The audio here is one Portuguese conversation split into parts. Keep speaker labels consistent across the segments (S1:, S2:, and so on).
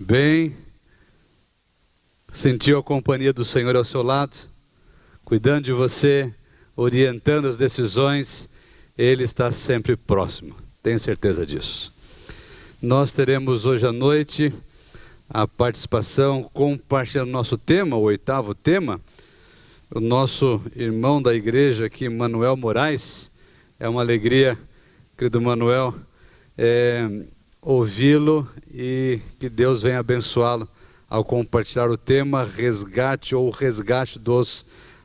S1: Bem, sentiu a companhia do Senhor ao seu lado, cuidando de você, orientando as decisões. Ele está sempre próximo, tenho certeza disso. Nós teremos hoje à noite a participação, compartilhando nosso tema, o 8º tema. O nosso irmão da igreja aqui, Manuel Moraes. É uma alegria, querido Manuel, ouvi-lo e que Deus venha abençoá-lo ao compartilhar o tema resgate dos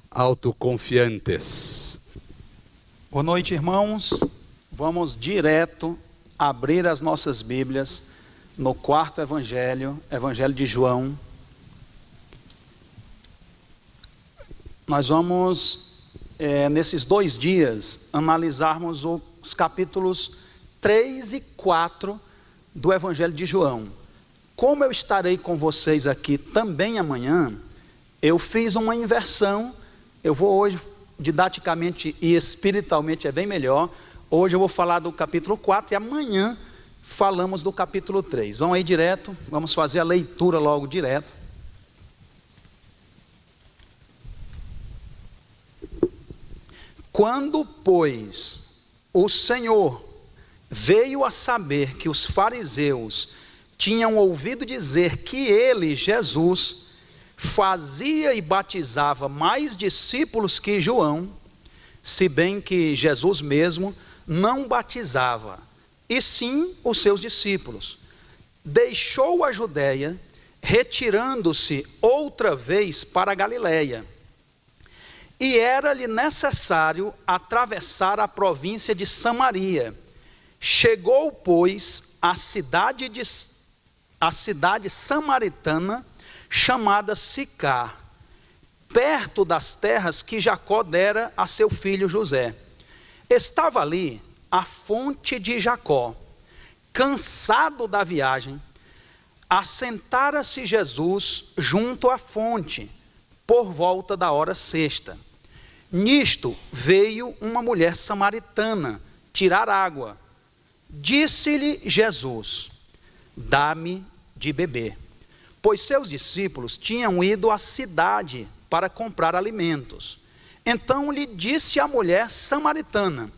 S1: autoconfiantes.
S2: Boa noite, irmãos. Vamos direto abrir as nossas Bíblias no 4º Evangelho, Evangelho de João. Nós vamos, nesses 2 dias, analisarmos os capítulos 3 e 4 do Evangelho de João. Como eu estarei com vocês aqui também amanhã, eu fiz uma inversão. Eu vou hoje, didaticamente e espiritualmente é bem melhor. Hoje eu vou falar do capítulo 4 e amanhã falamos do capítulo 3. Vamos aí direto, vamos fazer a leitura logo direto. Quando, pois, o Senhor veio a saber que os fariseus tinham ouvido dizer que ele, Jesus, fazia e batizava mais discípulos que João, se bem que Jesus mesmo não batizava, e sim os seus discípulos, deixou a Judéia, retirando-se outra vez para a Galiléia. E era-lhe necessário atravessar a província de Samaria. Chegou, pois, à cidade samaritana, chamada Sicar, perto das terras que Jacó dera a seu filho José. Estava ali a fonte de Jacó. Cansado da viagem, assentara-se Jesus junto à fonte, por volta da hora sexta. Nisto veio uma mulher samaritana tirar água. Disse-lhe Jesus: dá-me de beber. Pois seus discípulos tinham ido à cidade para comprar alimentos. Então lhe disse a mulher samaritana: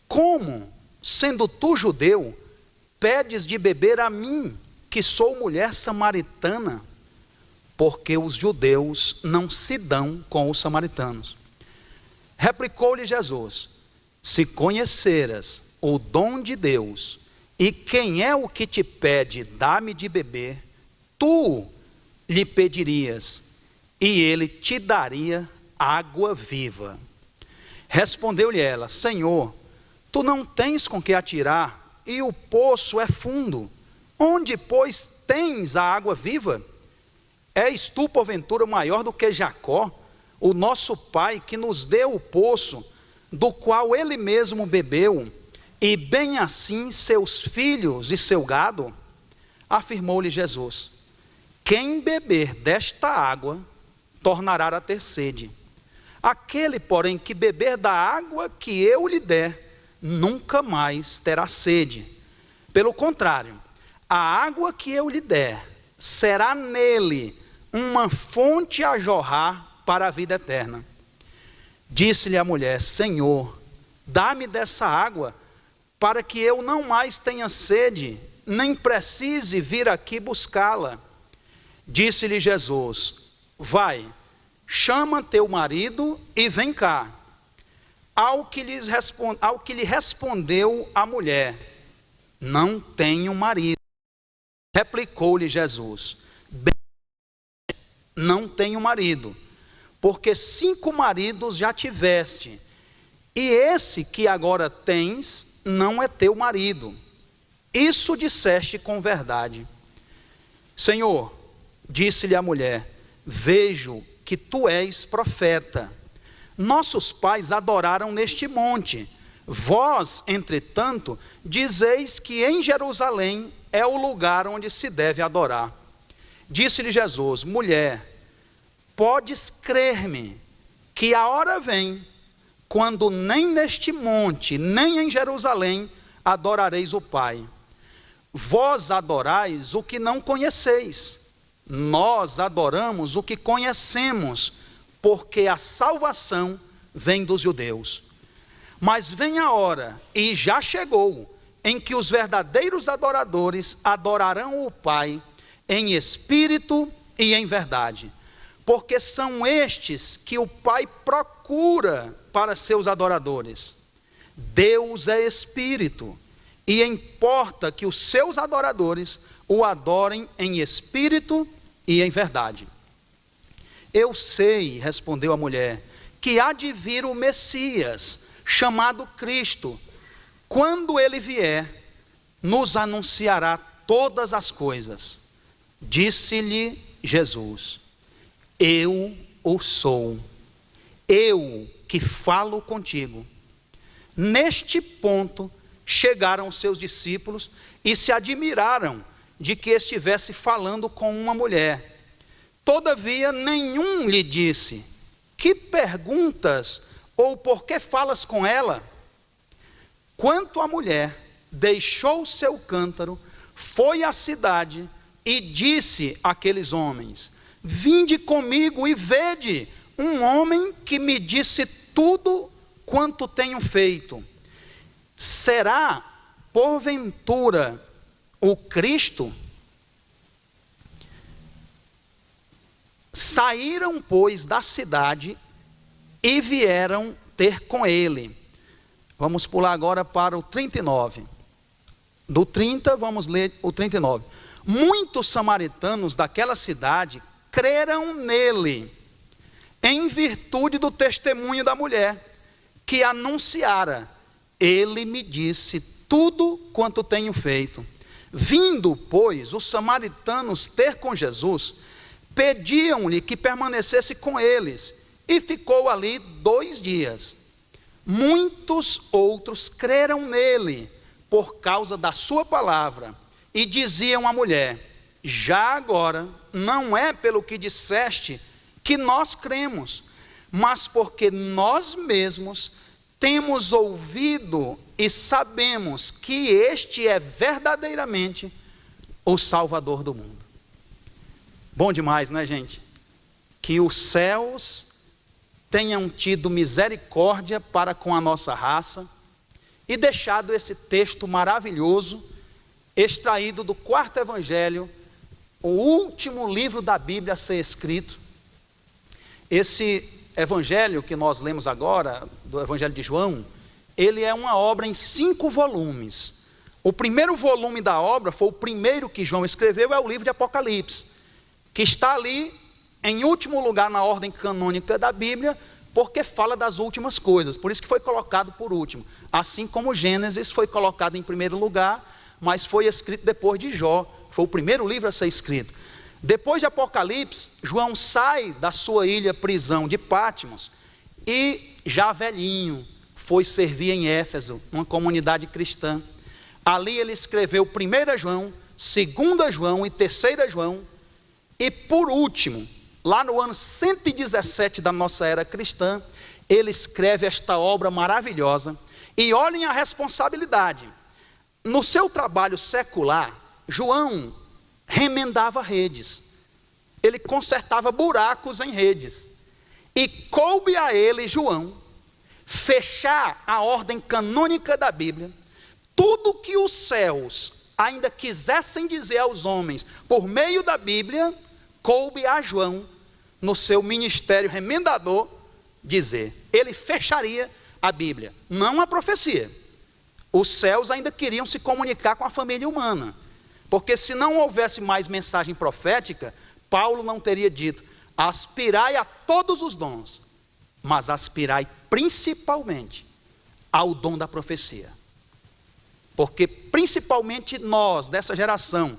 S2: como, sendo tu judeu, pedes de beber a mim, que sou mulher samaritana? Porque os judeus não se dão com os samaritanos. Replicou-lhe Jesus: se conheceras o dom de Deus, e quem é o que te pede, dá-me de beber, tu lhe pedirias, e ele te daria água viva. Respondeu-lhe ela: Senhor, tu não tens com que atirar, e o poço é fundo. Onde, pois, tens a água viva? És tu, porventura, maior do que Jacó, o nosso pai, que nos deu o poço, do qual ele mesmo bebeu, e bem assim seus filhos e seu gado? Afirmou-lhe Jesus: quem beber desta água, tornará a ter sede. Aquele, porém, que beber da água que eu lhe der, nunca mais terá sede. Pelo contrário, a água que eu lhe der, será nele uma fonte a jorrar para a vida eterna. Disse-lhe a mulher: Senhor, dá-me dessa água, para que eu não mais tenha sede, nem precise vir aqui buscá-la. Disse-lhe Jesus: vai, chama teu marido e vem cá. Ao que lhe respondeu a mulher: não tenho marido. Replicou-lhe Jesus: bem, não tenho marido, porque 5 maridos já tiveste, e esse que agora tens não é teu marido. Isso disseste com verdade. Senhor, disse-lhe a mulher, vejo que tu és profeta. Nossos pais adoraram neste monte. Vós, entretanto, dizeis que em Jerusalém é o lugar onde se deve adorar. Disse-lhe Jesus: mulher, podes crer-me que a hora vem, quando nem neste monte, nem em Jerusalém, adorareis o Pai. vós adorais o que não conheceis. Nós adoramos o que conhecemos, porque a salvação vem dos judeus. Mas vem a hora, e já chegou, em que os verdadeiros adoradores adorarão o Pai em espírito e em verdade, porque são estes que o Pai procura para seus adoradores. Deus é espírito, e importa que os seus adoradores o adorem em espírito e em verdade. Eu sei, respondeu a mulher, que há de vir o Messias, chamado Cristo. Quando ele vier, nos anunciará todas as coisas. Disse-lhe Jesus: eu o sou, eu que falo contigo. Neste ponto chegaram os seus discípulos e se admiraram de que estivesse falando com uma mulher. Todavia nenhum lhe disse: que perguntas ou por que falas com ela? Quanto à mulher, deixou seu cântaro, foi à cidade e disse àqueles homens: vinde comigo e vede um homem que me disse tudo quanto tenho feito. Será, porventura, o Cristo? Saíram, pois, da cidade e vieram ter com ele. Vamos pular agora para o 39. Do 30, vamos ler o 39. Muitos samaritanos daquela cidade creram nele, em virtude do testemunho da mulher, que anunciara: ele me disse tudo quanto tenho feito. Vindo, pois, os samaritanos ter com Jesus, pediam-lhe que permanecesse com eles, e ficou ali 2 dias. Muitos outros creram nele, por causa da sua palavra, e diziam à mulher: já agora, não é pelo que disseste que nós cremos, mas porque nós mesmos temos ouvido e sabemos que este é verdadeiramente o Salvador do mundo. Bom demais, não é, gente? Que os céus tenham tido misericórdia para com a nossa raça e deixado esse texto maravilhoso, extraído do 4º evangelho, o último livro da Bíblia a ser escrito. Esse evangelho que nós lemos agora, do evangelho de João, ele é uma obra em 5 volumes. O primeiro volume da obra, foi o primeiro que João escreveu, é o livro de Apocalipse, que está ali em último lugar na ordem canônica da Bíblia, porque fala das últimas coisas, por isso que foi colocado por último, assim como Gênesis foi colocado em primeiro lugar, mas foi escrito depois de Jó, foi o primeiro livro a ser escrito. Depois de Apocalipse, João sai da sua ilha prisão de Patmos, e já velhinho, foi servir em Éfeso, uma comunidade cristã. Ali ele escreveu 1 João, 2 João e 3 João, e por último, lá no ano 117 da nossa era cristã, ele escreve esta obra maravilhosa. E olhem a responsabilidade. No seu trabalho secular, João remendava redes. Ele consertava buracos em redes. E coube a ele, João, fechar a ordem canônica da Bíblia. Tudo que os céus ainda quisessem dizer aos homens por meio da Bíblia, coube a João, no seu ministério remendador, dizer. Ele fecharia a Bíblia, não a profecia. Os céus ainda queriam se comunicar com a família humana, porque se não houvesse mais mensagem profética, Paulo não teria dito: aspirai a todos os dons, mas aspirai principalmente ao dom da profecia. Porque principalmente nós, dessa geração,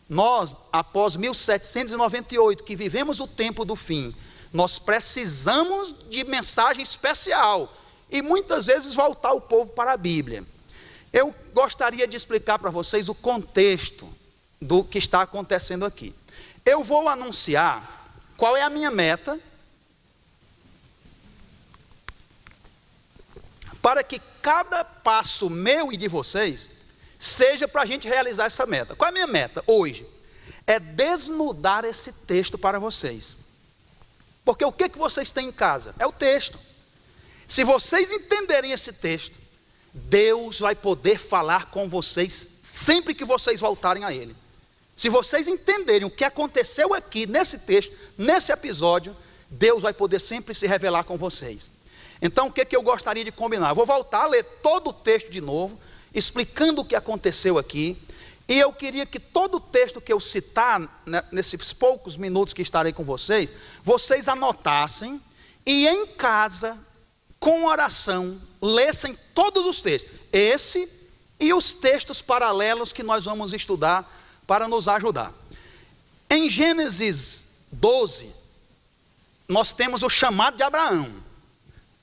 S2: nós, após 1798, que vivemos o tempo do fim, nós precisamos de mensagem especial, e muitas vezes voltar o povo para a Bíblia. Eu gostaria de explicar para vocês o contexto do que está acontecendo aqui. Eu vou anunciar qual é a minha meta, para que cada passo meu e de vocês seja para a gente realizar essa meta. Qual é a minha meta hoje? É desnudar esse texto para vocês. Porque o que vocês têm em casa? É o texto. Se vocês entenderem esse texto, Deus vai poder falar com vocês sempre que vocês voltarem a Ele. Se vocês entenderem o que aconteceu aqui nesse texto, nesse episódio, Deus vai poder sempre se revelar com vocês. Então o que eu gostaria de combinar? Eu vou voltar a ler todo o texto de novo, explicando o que aconteceu aqui. E eu queria que todo o texto que eu citar, nesses poucos minutos que estarei com vocês, vocês anotassem e em casa, com oração, lessem todos os textos. Esse e os textos paralelos que nós vamos estudar para nos ajudar. Em Gênesis 12, nós temos o chamado de Abraão.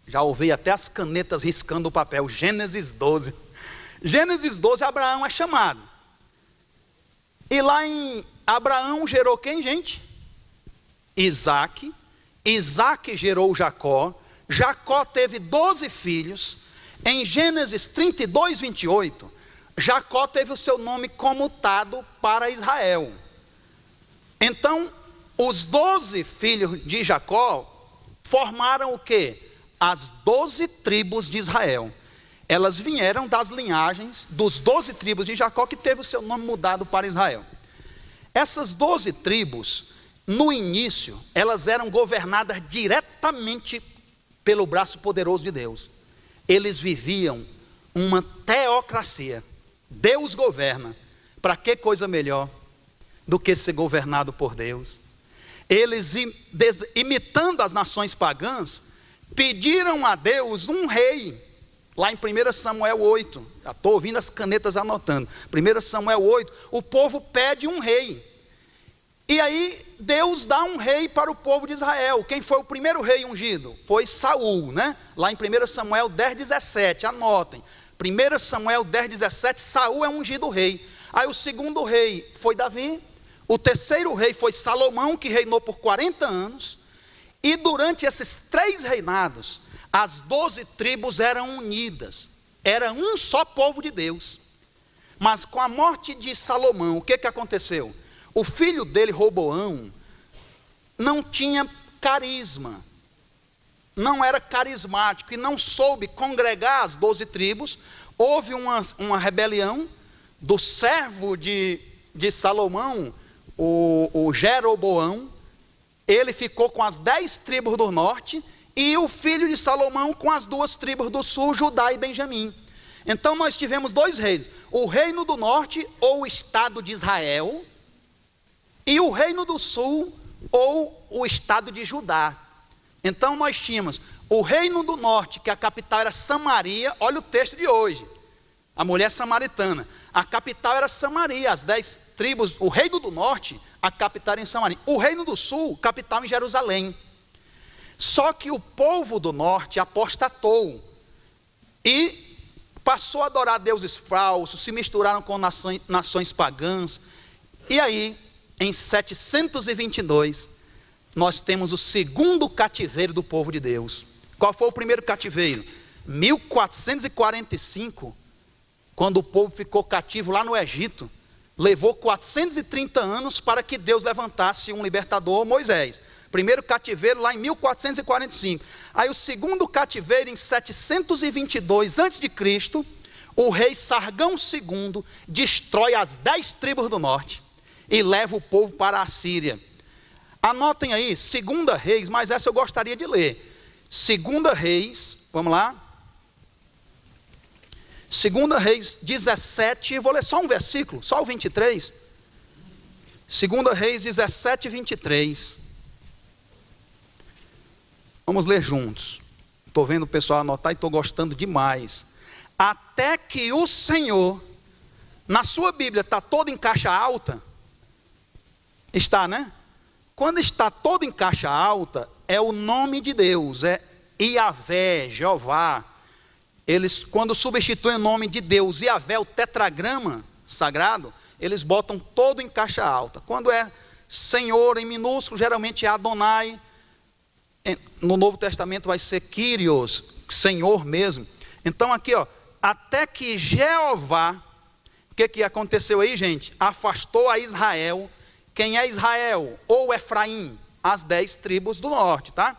S2: Já ouvi até as canetas riscando o papel. Gênesis 12. Gênesis 12, Abraão é chamado. E lá em Abraão gerou quem, gente? Isaac. Isaac gerou Jacó. Jacó teve 12 filhos. Em Gênesis 32, 28, Jacó teve o seu nome comutado para Israel. Então, os 12 filhos de Jacó formaram o quê? As 12 tribos de Israel. Elas vieram das linhagens dos 12 tribos de Jacó, que teve o seu nome mudado para Israel. Essas 12 tribos, no início, elas eram governadas diretamente pelo braço poderoso de Deus. Eles viviam uma teocracia. Deus governa. Para que coisa melhor do que ser governado por Deus? Eles, imitando as nações pagãs, pediram a Deus um rei. Lá em 1 Samuel 8, já estou ouvindo as canetas anotando. 1 Samuel 8, o povo pede um rei. E aí Deus dá um rei para o povo de Israel. Quem foi o primeiro rei ungido? Foi Saul, né? Lá em 1 Samuel 10, 17, anotem. 1 Samuel 10, 17, Saul é ungido rei. Aí o segundo rei foi Davi. O terceiro rei foi Salomão, que reinou por 40 anos. E durante esses 3 reinados, as 12 tribos eram unidas. Era um só povo de Deus. Mas com a morte de Salomão, o que aconteceu? O filho dele, Roboão, não tinha carisma, não era carismático e não soube congregar as 12 tribos. Houve uma rebelião do servo de Salomão, o Jeroboão. Ele ficou com as 10 tribos do norte e o filho de Salomão com as 2 tribos do sul, Judá e Benjamim. Então nós tivemos 2 reinos, o reino do norte ou o estado de Israel, e o reino do sul, ou o estado de Judá. Então nós tínhamos o reino do norte, que a capital era Samaria. Olha o texto de hoje, a mulher samaritana. A capital era Samaria, as 10 tribos. O reino do norte, a capital era em Samaria. O reino do sul, capital em Jerusalém. Só que o povo do norte apostatou e passou a adorar deuses falsos, se misturaram com nações pagãs. E aí, em 722, nós temos o segundo cativeiro do povo de Deus. Qual foi o primeiro cativeiro? 1445, quando o povo ficou cativo lá no Egito. Levou 430 anos para que Deus levantasse um libertador, Moisés. Primeiro cativeiro lá em 1445. Aí o segundo cativeiro em 722 a.C., o rei Sargão II destrói as 10 tribos do norte e leva o povo para a Síria. Anotem aí, 2 Reis, mas essa eu gostaria de ler. 2 Reis, vamos lá. 2 Reis 17, vou ler só um versículo, só o 23. 2 Reis 17, 23. Vamos ler juntos. Estou vendo o pessoal anotar e estou gostando demais. Até que o Senhor, na sua Bíblia está todo em caixa alta? Está, né? Quando está todo em caixa alta, é o nome de Deus, é Iavé, Jeová. Eles, quando substituem o nome de Deus, Iavé, o tetragrama sagrado, eles botam todo em caixa alta. Quando é Senhor em minúsculo, geralmente é Adonai. No Novo Testamento vai ser Kyrios, Senhor mesmo. Então aqui, ó, até que Jeová O que aconteceu aí, gente? Afastou a Israel. Quem é Israel? Ou Efraim? As 10 tribos do norte, tá?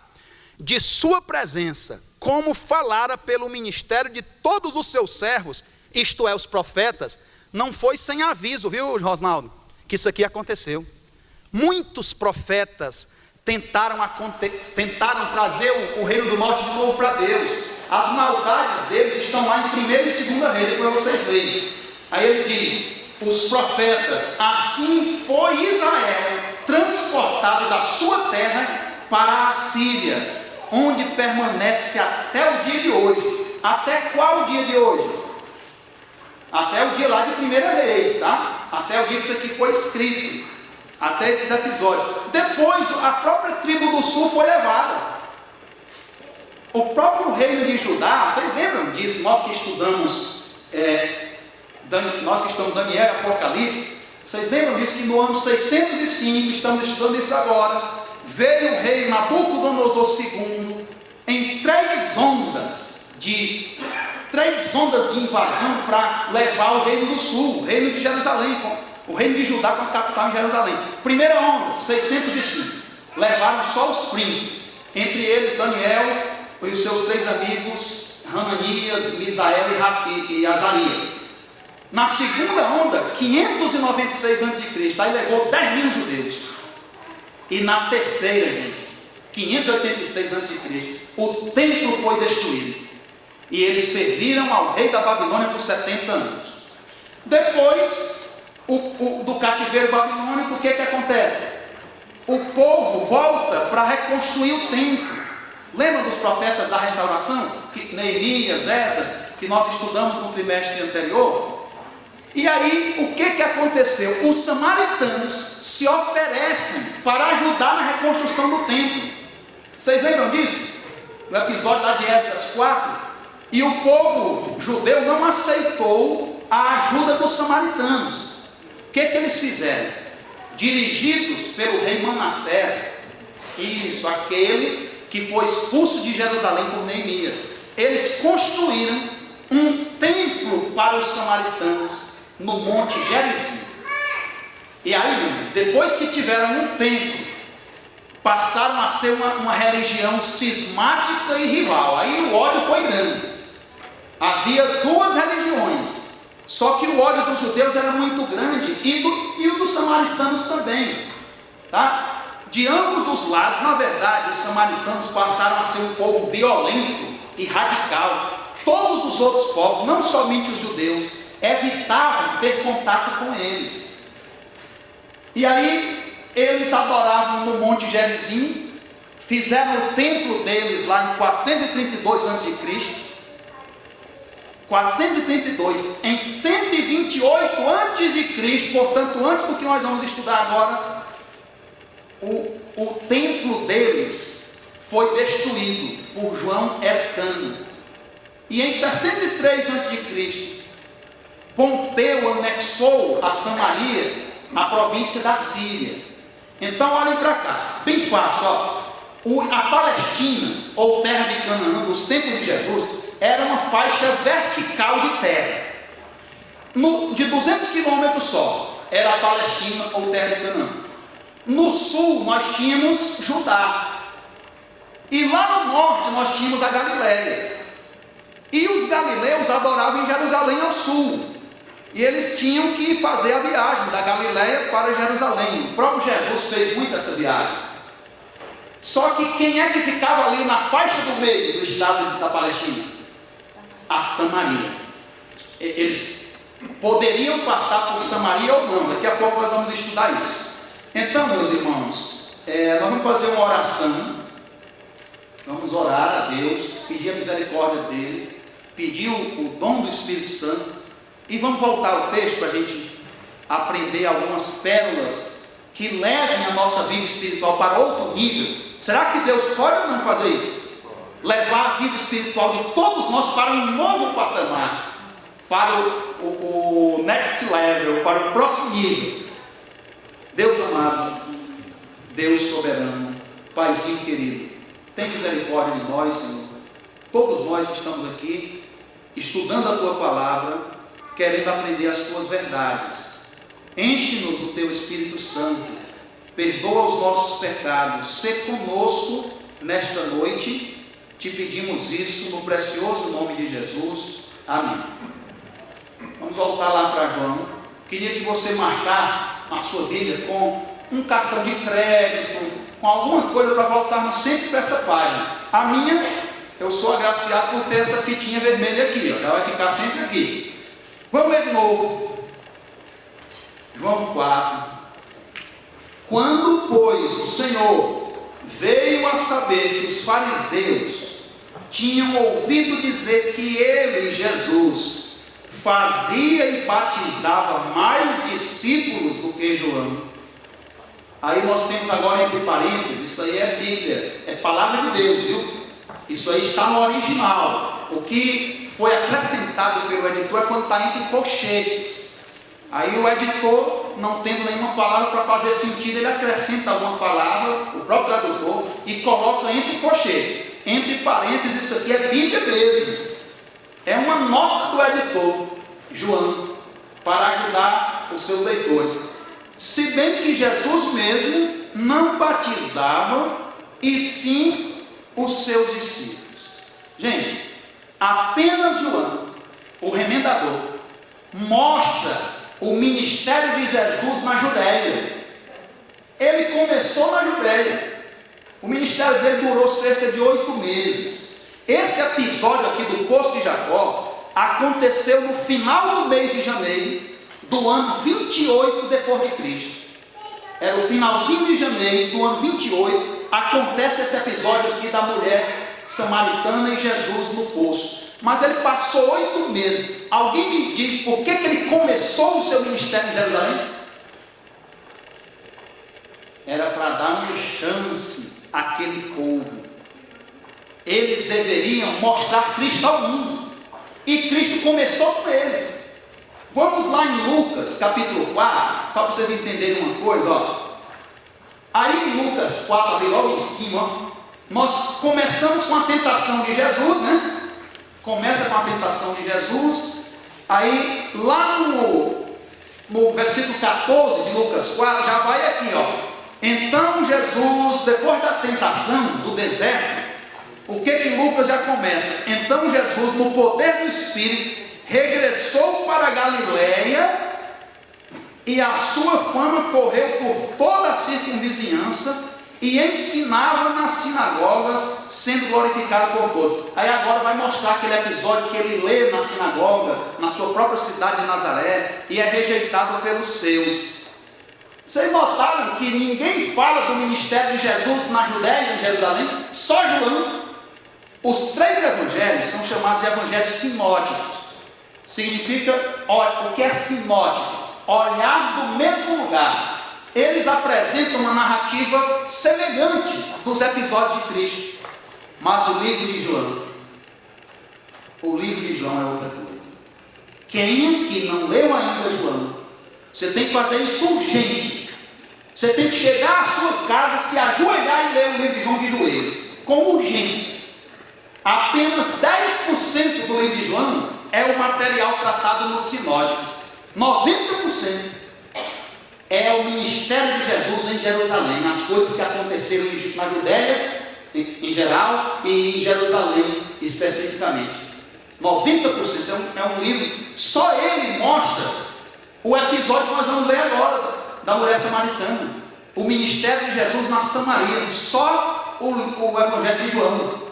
S2: De sua presença, como falara pelo ministério de todos os seus servos, isto é, os profetas. Não foi sem aviso, viu, Rosnaldo, que isso aqui aconteceu. Muitos profetas tentaram trazer o reino do norte de novo para Deus. As maldades deles estão lá em 1º e 2º Reis, para vocês lerem. Aí ele diz, os profetas, assim foi Israel transportado da sua terra para a Síria, onde permanece até o dia de hoje. Até qual dia de hoje? Até o dia lá de 1º Reis, tá? Até o dia que isso aqui foi escrito, até esses episódios. Depois a própria tribo do sul foi levada. O próprio reino de Judá, vocês lembram disso? Nós que estudamos Daniel e Apocalipse, vocês lembram disso? Que no ano 605, estamos estudando isso agora, veio o rei Nabucodonosor II em 3 ondas de invasão para levar o reino do sul, o reino de Jerusalém, o reino de Judá com a capital em Jerusalém. Primeira onda, 605, levaram só os príncipes, entre eles Daniel e os seus 3 amigos, Hananias, Misael e Azarias. Na segunda onda, 596 a.C., aí levou 10.000 judeus. E na terceira, gente, 586 a.C., o templo foi destruído. E eles serviram ao rei da Babilônia por 70 anos. Depois do cativeiro babilônico, o que acontece? O povo volta para reconstruir o templo. Lembra dos profetas da restauração? Neemias, Esdras, que nós estudamos no trimestre anterior? E aí, o que aconteceu? Os samaritanos se oferecem para ajudar na reconstrução do templo. Vocês lembram disso? No episódio lá de Esdras 4. E o povo judeu não aceitou a ajuda dos samaritanos. O que eles fizeram? Dirigidos pelo rei Manassés, aquele que foi expulso de Jerusalém por Neemias, eles construíram um templo para os samaritanos no Monte Gerizim. E aí, depois que tiveram um templo, passaram a ser uma religião cismática e rival. Aí o ódio foi grande. Havia 2 religiões, só que o ódio dos judeus era muito grande, e o dos samaritanos também, tá? De ambos os lados, na verdade, os samaritanos passaram a ser um povo violento e radical. Todos os outros povos, não somente os judeus, evitavam ter contato com eles. E aí, eles adoravam no Monte Gerizim, fizeram o templo deles lá em 432 a.C., 432, em 128 a.C., portanto, antes do que nós vamos estudar agora, o templo deles foi destruído por João Elcano. E em 63 a.C., Pompeu anexou a Samaria, a província da Síria. Então, olhem para cá, bem fácil, ó. A Palestina, ou terra de Canaã, dos tempos de Jesus, era uma faixa vertical de terra, de 200 quilômetros só, era a Palestina ou terra de Canaã. No sul nós tínhamos Judá, e lá no norte nós tínhamos a Galileia, e os galileus adoravam em Jerusalém ao sul, e eles tinham que fazer a viagem da Galileia para Jerusalém. O próprio Jesus fez muito essa viagem. Só que quem é que ficava ali na faixa do meio do estado da Palestina? A Samaria. Eles poderiam passar por Samaria ou não. Daqui a pouco nós vamos estudar isso. Então, meus irmãos, nós vamos fazer uma oração. Vamos orar a Deus, pedir a misericórdia dele, pedir o dom do Espírito Santo, e vamos voltar ao texto para a gente aprender algumas pérolas que levem a nossa vida espiritual para outro nível. Será que Deus pode ou não fazer isso? Levar a vida espiritual de todos nós para um novo patamar, para o next level, para o próximo nível. Deus amado, Deus soberano, Paizinho querido, tem misericórdia de nós, Senhor. Todos nós que estamos aqui, estudando a Tua Palavra, querendo aprender as tuas verdades. Enche-nos do teu Espírito Santo, perdoa os nossos pecados, sê conosco nesta noite, te pedimos isso no precioso nome de Jesus, amém. Vamos voltar lá para João. Queria que você marcasse a sua Bíblia com um cartão de crédito, com alguma coisa para voltarmos sempre para essa página. A minha, eu sou agraciado por ter essa fitinha vermelha aqui, ó, ela vai ficar sempre aqui. Vamos ler de novo. João 4. Quando, pois, o Senhor veio a saber que os fariseus tinham ouvido dizer que ele, Jesus, fazia e batizava mais discípulos do que João. Aí nós temos agora entre parênteses, isso aí é Bíblia, é palavra de Deus, viu? Isso aí está no original. O que foi acrescentado pelo editor é quando está entre colchetes. Aí o editor, não tendo nenhuma palavra para fazer sentido, ele acrescenta alguma palavra, o próprio tradutor, e coloca entre colchetes. Entre parênteses, isso aqui é Bíblia mesmo. É uma nota do editor, João, para ajudar os seus leitores. Se bem que Jesus mesmo não batizava, e sim os seus discípulos. Gente, apenas João, o remendador, mostra o ministério de Jesus na Judéia. Ele começou na Judéia. O ministério dele durou cerca de 8 meses. Esse episódio aqui do Poço de Jacó aconteceu no final do mês de janeiro do ano 28 depois de Cristo. Era o finalzinho de janeiro do ano 28. Acontece esse episódio aqui da mulher samaritana e Jesus no poço. Mas ele passou 8 meses. Alguém me diz por que ele começou o seu ministério em Jerusalém? Era para dar uma chance àquele povo. Eles deveriam mostrar Cristo ao mundo. E Cristo começou com eles. Vamos lá em Lucas capítulo 4, só para vocês entenderem uma coisa, ó. Aí em Lucas 4, ali logo em cima, ó, nós começamos com a tentação de Jesus, né? Começa com a tentação de Jesus. Aí lá no versículo 14 de Lucas 4, já vai aqui, ó. Então Jesus, depois da tentação do deserto, o que Lucas já começa? Então Jesus, no poder do Espírito, regressou para a Galileia, e a sua fama correu por toda a circunvizinhança, e ensinava nas sinagogas, sendo glorificado por todos. Aí agora vai mostrar aquele episódio que ele lê na sinagoga, na sua própria cidade de Nazaré, e é rejeitado pelos seus. Vocês notaram que ninguém fala do ministério de Jesus na Judéia e em Jerusalém? Só João. Os 3 evangelhos são chamados de evangelhos sinóticos. Significa, o que é sinótico? Olhar do mesmo lugar. Eles apresentam uma narrativa semelhante dos episódios de Cristo. Mas o livro de João é outra coisa. Quem aqui não leu ainda João, você tem que fazer isso urgente. Você tem que chegar à sua casa, se ajoelhar e ler o livro de João de joelhos, com urgência. Apenas 10% do livro de João é o material tratado nos sinóticos. 90% é o ministério de Jesus em Jerusalém, as coisas que aconteceram na Judéia em geral e em Jerusalém especificamente. 90% é um livro, só ele mostra o episódio que nós vamos ler agora, da mulher samaritana, o ministério de Jesus na Samaria, só o evangelho de João.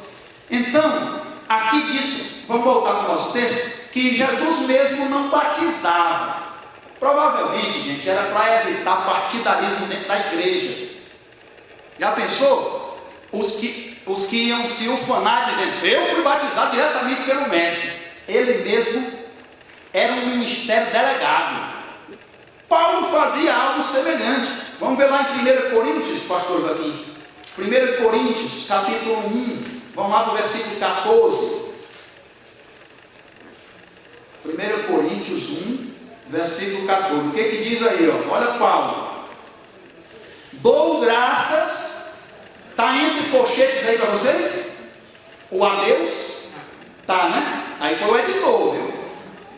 S2: Então, aqui diz, vamos voltar para o nosso texto, que Jesus mesmo não batizava. Provavelmente, gente, era para evitar partidarismo dentro da igreja. Já pensou? Os que iam se ufanar dizendo, eu fui batizado diretamente pelo mestre. Ele mesmo era um ministério delegado. Paulo fazia algo semelhante. Vamos ver lá em 1 Coríntios, pastor Joaquim. 1 Coríntios, capítulo 1. Vamos lá no versículo 14. 1 Coríntios 1, versículo 14. O que diz aí? Ó? Olha Paulo. Dou graças. Está entre colchetes aí para vocês? O a Deus? Tá, né? Aí foi o editor, viu?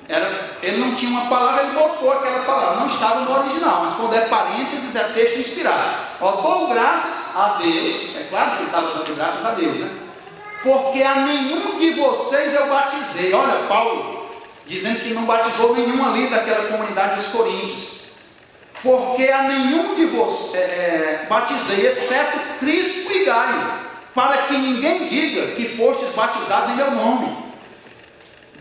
S2: Era ele não tinha uma palavra, ele botou aquela palavra, não estava no original, mas quando é parênteses é texto inspirado. Ó, dou graças a Deus, é claro que ele estava dando graças a Deus, né? Porque a nenhum de vocês eu batizei. Olha, Paulo dizendo que não batizou nenhum ali daquela comunidade dos coríntios. Porque a nenhum de vocês batizei, exceto Crispo e Gaio, para que ninguém diga que fostes batizados em meu nome.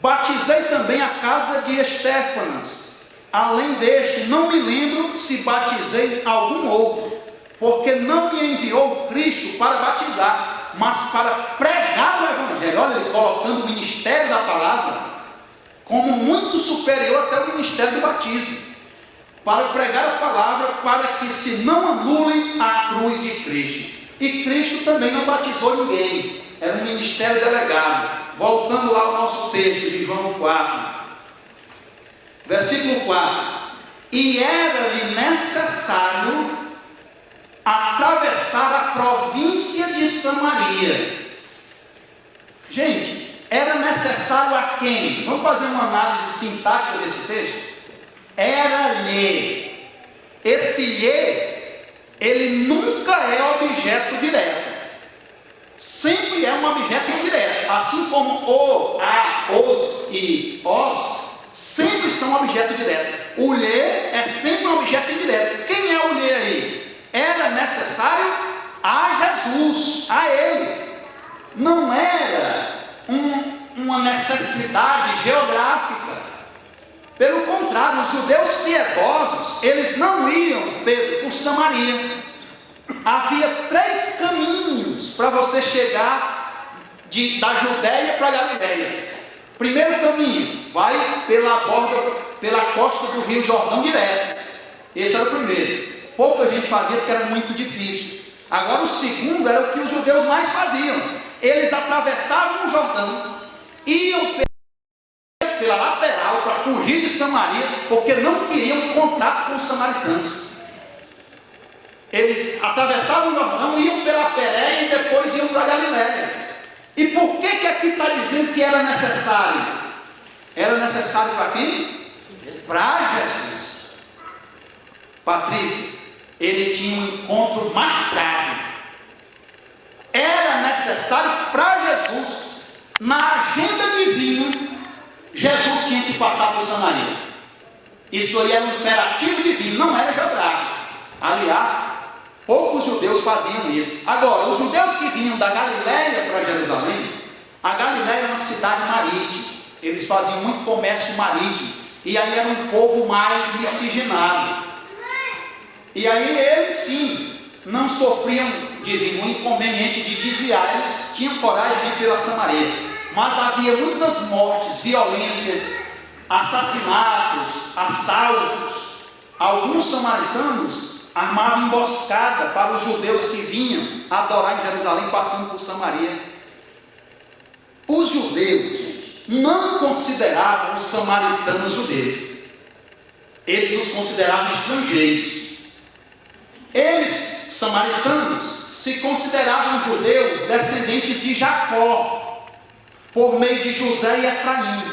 S2: Batizei também a casa de Estéfanas. Além deste, não me lembro se batizei algum outro, porque não me enviou Cristo para batizar, mas para pregar o Evangelho. Olha, ele colocando o ministério da palavra como muito superior até o ministério do batismo, para pregar a palavra, para que se não anule a cruz de Cristo. E Cristo também não batizou ninguém, era um ministério delegado. Voltando lá ao nosso texto de João 4, versículo 4: e era-lhe necessário atravessar a província de Samaria. Gente, era necessário a quem? Vamos fazer uma análise sintática desse texto? Era-lhe. Esse lhe, ele nunca é objeto direto, sempre é um objeto indireto, assim como o, a, os e os sempre são objeto direto. O lhe é sempre um objeto indireto. Quem é o lhe aí? Era necessário a Jesus, a ele. Não era uma necessidade geográfica. Pelo contrário, os judeus piedosos, eles não iam, Pedro, por Samaria. Havia 3 caminhos para você chegar da Judéia para a Galileia. Primeiro caminho, vai pela costa do Rio Jordão direto. Esse era o primeiro. Pouca gente fazia porque era muito difícil. Agora o segundo era o que os judeus mais faziam. Eles atravessavam o Jordão, iam pela lateral para fugir de Samaria, porque não queriam contato com os samaritanos. Eles atravessavam o Jordão, iam pela Pérea e depois iam para a Galileia. E por que aqui está dizendo que era necessário? Era necessário para quem? Para Jesus. Patrícia, ele tinha um encontro marcado. Era necessário para Jesus. Na agenda divina, Jesus tinha que passar por Samaria. Isso aí era um imperativo divino, não era geográfico. Aliás, poucos judeus faziam isso. Agora, os judeus que vinham da Galileia para Jerusalém, a Galileia era uma cidade marítima, eles faziam muito comércio marítimo, e aí era um povo mais miscigenado. E aí eles sim, não sofriam um inconveniente de desviar, eles tinham coragem de ir pela Samaria, mas havia muitas mortes, violência, assassinatos, assaltos. Alguns samaritanos armavam emboscada para os judeus que vinham adorar em Jerusalém, passando por Samaria. Os judeus não consideravam os samaritanos judeus, eles os consideravam estrangeiros. Eles, samaritanos, se consideravam judeus descendentes de Jacó, por meio de José e Efraim.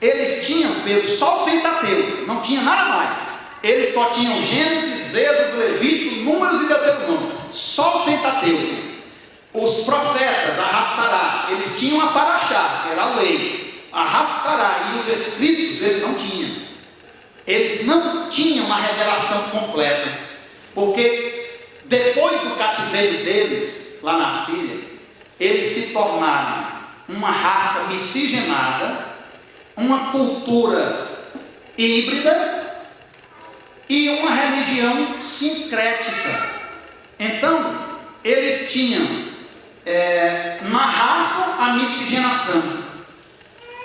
S2: Eles tinham, Pedro, só o Pentateuco, não tinha nada mais. Eles só tinham Gênesis, Êxodo, Levítico, Números e Deuteronômio, só o Pentateuco. Os profetas, a Haftará, eles tinham a Paraxá, que era a lei. A Haftará e os escritos, eles não tinham. Eles não tinham uma revelação completa, porque depois do cativeiro deles, lá na Síria, eles se tornaram uma raça miscigenada, uma cultura híbrida e uma religião sincrética. Então, eles tinham na raça a miscigenação,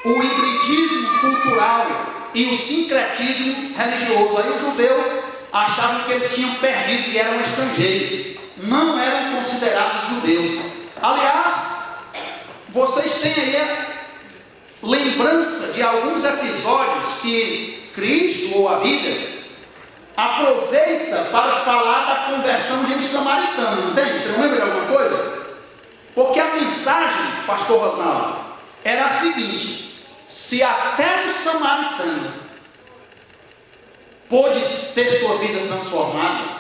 S2: o hibridismo cultural e o sincretismo religioso. Aí o judeu achava que eles tinham perdido, que eram estrangeiros, não eram considerados judeus. Aliás, vocês têm aí a lembrança de alguns episódios que Cristo ou a Bíblia aproveita para falar da conversão de um samaritano, não tem? Você não lembra de alguma coisa? Porque a mensagem, pastor Rosnaldo, era a seguinte: se até um samaritano pôde ter sua vida transformada,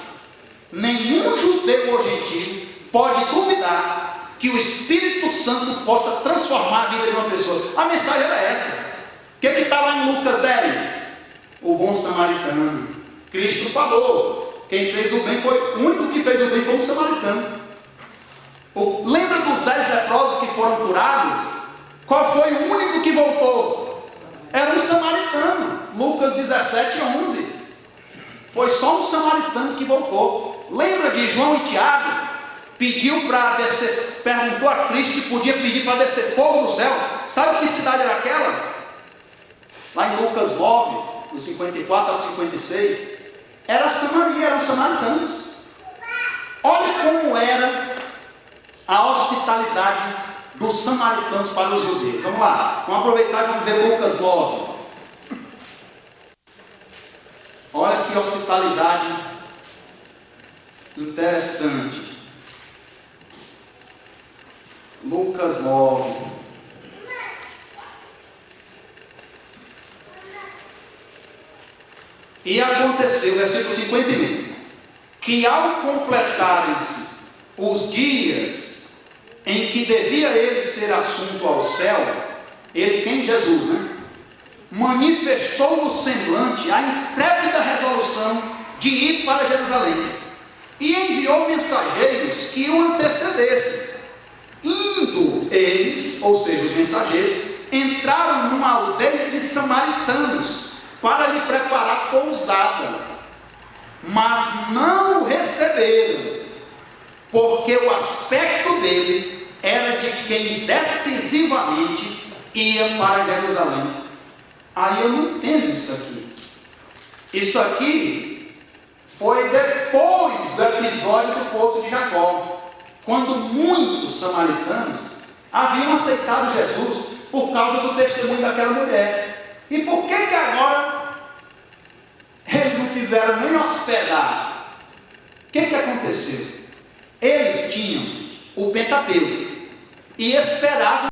S2: nenhum judeu ou gentio pode duvidar que o Espírito Santo possa transformar a vida de uma pessoa. A mensagem era essa. O que está lá em Lucas 10? O bom samaritano. Cristo falou, quem fez o bem foi, o único que fez o bem foi um samaritano. Lembra dos 10 leprosos que foram curados? Qual foi o único que voltou? Era um samaritano. Lucas 17:11. Foi só um samaritano que voltou. Lembra de João e Tiago? Pediu para descer, perguntou a Cristo se podia pedir para descer fogo do céu. Sabe que cidade era aquela? Lá em Lucas 9, do 54 ao 56, era Samaria, eram samaritanos. Olha como era a hospitalidade dos samaritanos para os judeus. Vamos lá, vamos aproveitar e vamos ver Lucas 9. Olha que hospitalidade interessante. Lucas 9. E aconteceu, versículo 51, que ao completarem-se os dias em que devia ele ser assunto ao céu, ele, quem? Jesus, né? Manifestou no semblante a intrépida resolução de ir para Jerusalém, e enviou mensageiros que o antecedessem. Indo eles, ou seja, os mensageiros, entraram numa aldeia de samaritanos para lhe preparar pousada, mas não o receberam, porque o aspecto dele era de quem decisivamente ia para Jerusalém. Aí eu não entendo isso aqui. Isso aqui foi depois do episódio do Poço de Jacó, quando muitos samaritanos haviam aceitado Jesus por causa do testemunho daquela mulher. E por que agora eles não quiseram nem hospedar? O que aconteceu? Eles tinham o Pentateuco e esperavam.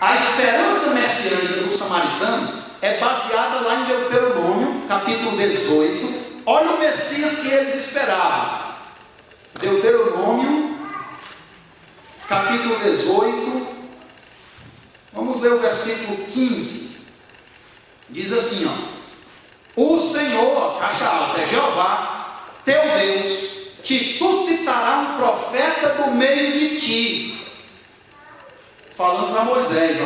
S2: A esperança messiânica dos samaritanos é baseada lá em Deuteronômio, capítulo 18. Olha o Messias que eles esperavam. Deuteronômio, capítulo 18, vamos ler o versículo 15, diz assim, o Senhor, caixa alta, é Jeová, teu Deus, te suscitará um profeta do meio de ti, falando para Moisés,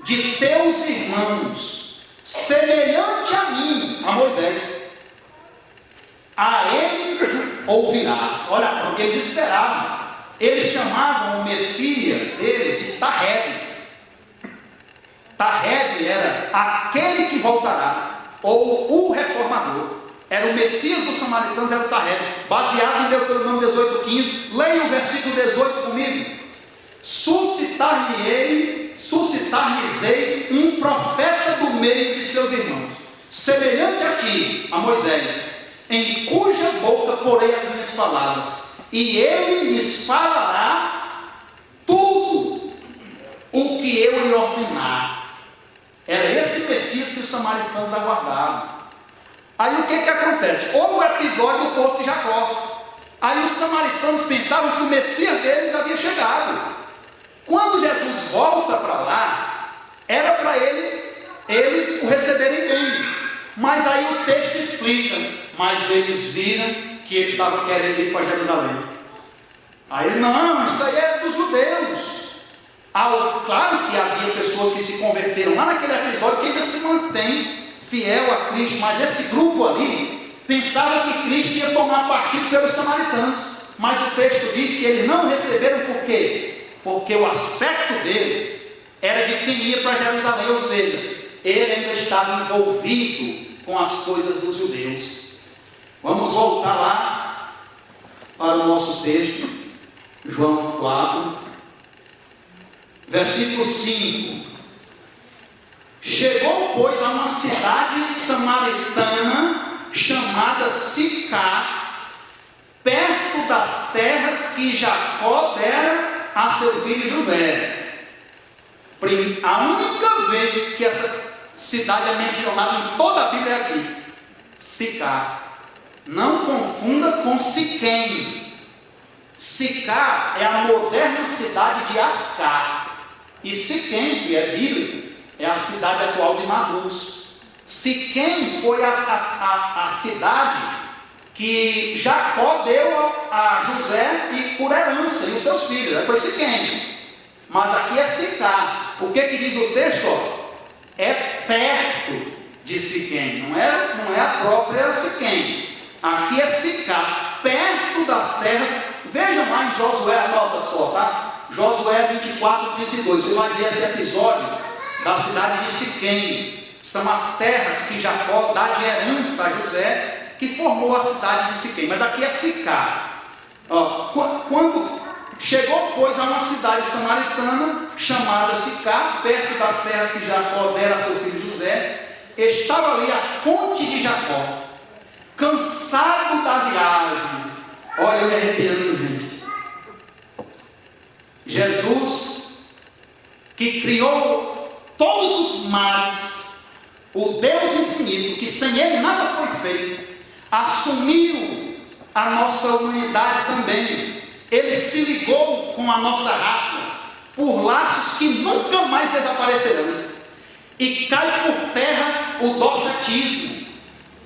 S2: de teus irmãos, semelhante a mim, a Moisés, a ele ouvirás. Olha, porque eles esperavam. Eles chamavam o Messias deles de Tareb. Tareb era aquele que voltará, ou o reformador. Era o Messias dos samaritanos, era o Tareb, baseado em Deuteronômio 18:15. Leia o versículo 18 comigo. Suscitar-lhes-ei um profeta do meio de seus irmãos, semelhante a ti, a Moisés, em cuja boca porei as minhas palavras, e ele lhes falará tudo o que eu lhe ordenar. Era esse Messias que os samaritanos aguardavam. Aí o que acontece? Houve o episódio do Poço de Jacó. Aí os samaritanos pensavam que o Messias deles havia chegado. Quando Jesus volta para lá, era para eles o receberem bem. Mas aí o texto explica, mas eles viram que ele estava querendo ir para Jerusalém. Aí, não, isso aí é dos judeus. Claro que havia pessoas que se converteram lá naquele episódio que ainda se mantém fiel a Cristo, mas esse grupo ali pensava que Cristo ia tomar partido pelos samaritanos. Mas o texto diz que eles não receberam. Por quê? Porque o aspecto deles era de quem ia para Jerusalém, ou seja, ele ainda estava envolvido com as coisas dos judeus. Vamos voltar lá para o nosso texto, João 4, versículo 5. Chegou, pois, a uma cidade samaritana chamada Sicar, perto das terras que Jacó dera a seu filho José. A única vez que cidade é mencionada em toda a Bíblia aqui. Sicar. Não confunda com Siquém. Sicar é a moderna cidade de Ascar. E Siquém, que é bíblico, é a cidade atual de Nabus. Siquém foi a cidade que Jacó deu a José e por herança, e os seus filhos. Foi Siquém. Mas aqui é Sicar. O que diz o texto? É perto de Siquém. Não é a própria Siquém. Aqui é Sicar, perto das terras. Vejam lá em Josué, anota só, tá? Josué 24:32. Você vai ver esse episódio da cidade de Siquém. São as terras que Jacó dá de herança a José, que formou a cidade de Siquém. Mas aqui é Sicar. Quando chegou, pois, a uma cidade samaritana chamada Sicar, perto das terras que Jacó dera a seu filho José, estava ali a fonte de Jacó, cansado da viagem. Olha, eu me arrepiando, gente. Jesus, que criou todos os mares, o Deus infinito, que sem Ele nada foi feito, assumiu a nossa humanidade também. Ele se ligou com a nossa raça por laços que nunca mais desaparecerão. E cai por terra o docetismo.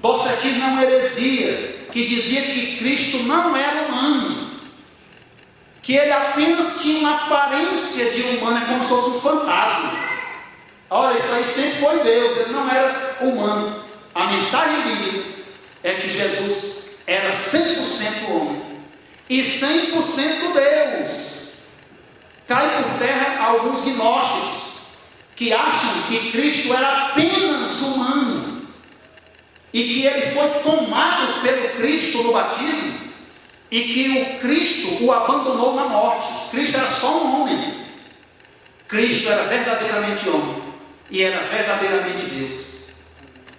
S2: Docetismo é uma heresia que dizia que Cristo não era humano, que ele apenas tinha uma aparência de humano, é como se fosse um fantasma. Olha, isso aí sempre foi Deus, ele não era humano. A mensagem bíblica é que Jesus era 100% homem e 100% Deus. Cai por terra alguns gnósticos que acham que Cristo era apenas humano e que ele foi tomado pelo Cristo no batismo e que o Cristo o abandonou na morte. Cristo era só um homem. Cristo era verdadeiramente homem e era verdadeiramente Deus.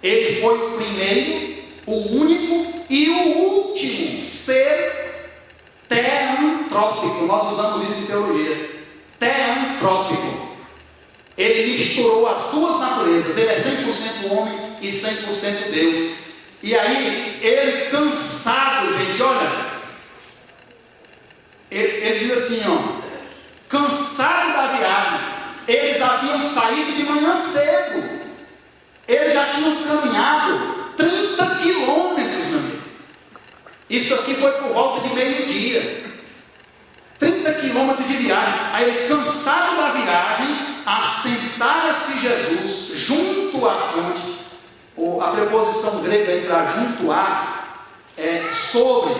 S2: Ele foi o primeiro, o único e o último ser teantrópico. Nós usamos isso em teologia. Teantrópico. Ele misturou as duas naturezas. Ele é 100% homem e 100% Deus. E aí, ele cansado, gente, olha, ele diz assim, cansado da viagem, eles haviam saído de manhã cedo, eles já tinham caminhado 30 quilômetros, meu amigo. Isso aqui foi por volta de meio-dia, 30 quilômetros de viagem. Aí ele, cansado da viagem, assentara-se Jesus junto à fonte. A preposição grega aí para junto a é sobre,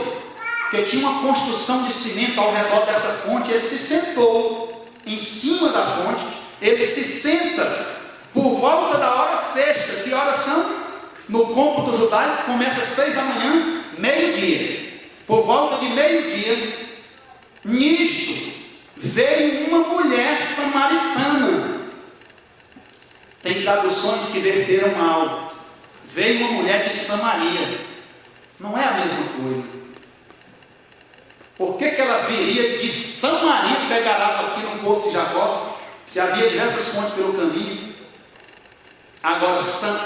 S2: porque tinha uma construção de cimento ao redor dessa fonte. Ele se sentou em cima da fonte. Ele se senta por volta da hora sexta. Que horas são? No cômputo judaico começa às 6 da manhã, meio-dia. Por volta de meio-dia, nisto veio uma mulher samaritana. Tem traduções que verteram mal. Veio uma mulher de Samaria. Não é a mesma coisa. Por que ela viria de Samaria pegar água aqui no poço de Jacó, se havia diversas fontes pelo caminho? Agora,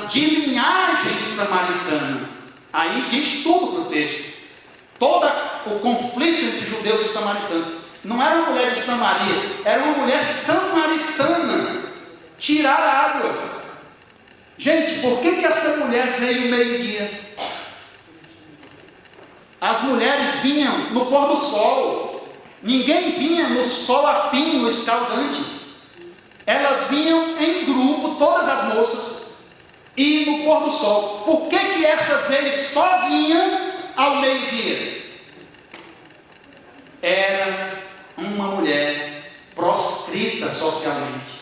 S2: de linhagem samaritana. Aí diz tudo para o texto. Todo o conflito entre judeus e samaritanos. Não era uma mulher de Samaria, era uma mulher samaritana. Tirar água. Gente, por que essa mulher veio meio-dia? As mulheres vinham no pôr do sol. Ninguém vinha no sol a pino, escaldante. Elas vinham em grupo, todas as moças, e no pôr do sol. Por que essa veio sozinha ao meio-dia? Era uma mulher proscrita socialmente.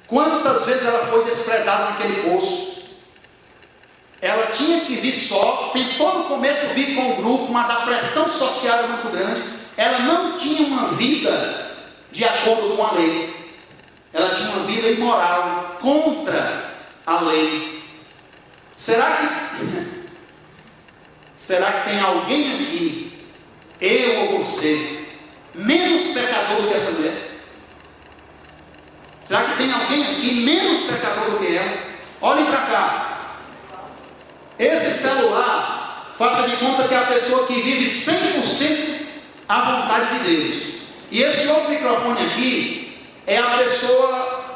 S2: Quantas vezes ela foi desprezada naquele poço? Ela tinha que vir só, tentou no começo vir com o grupo, mas a pressão social era muito grande. Ela não tinha uma vida de acordo com a lei. Ela tinha uma vida imoral, contra a lei. Será que tem alguém aqui, eu ou você, menos pecador do que essa mulher? Será que tem alguém aqui menos pecador do que ela? Olhem para cá. Esse celular, faça de conta que é a pessoa que vive 100% à vontade de Deus. E esse outro microfone aqui é a pessoa,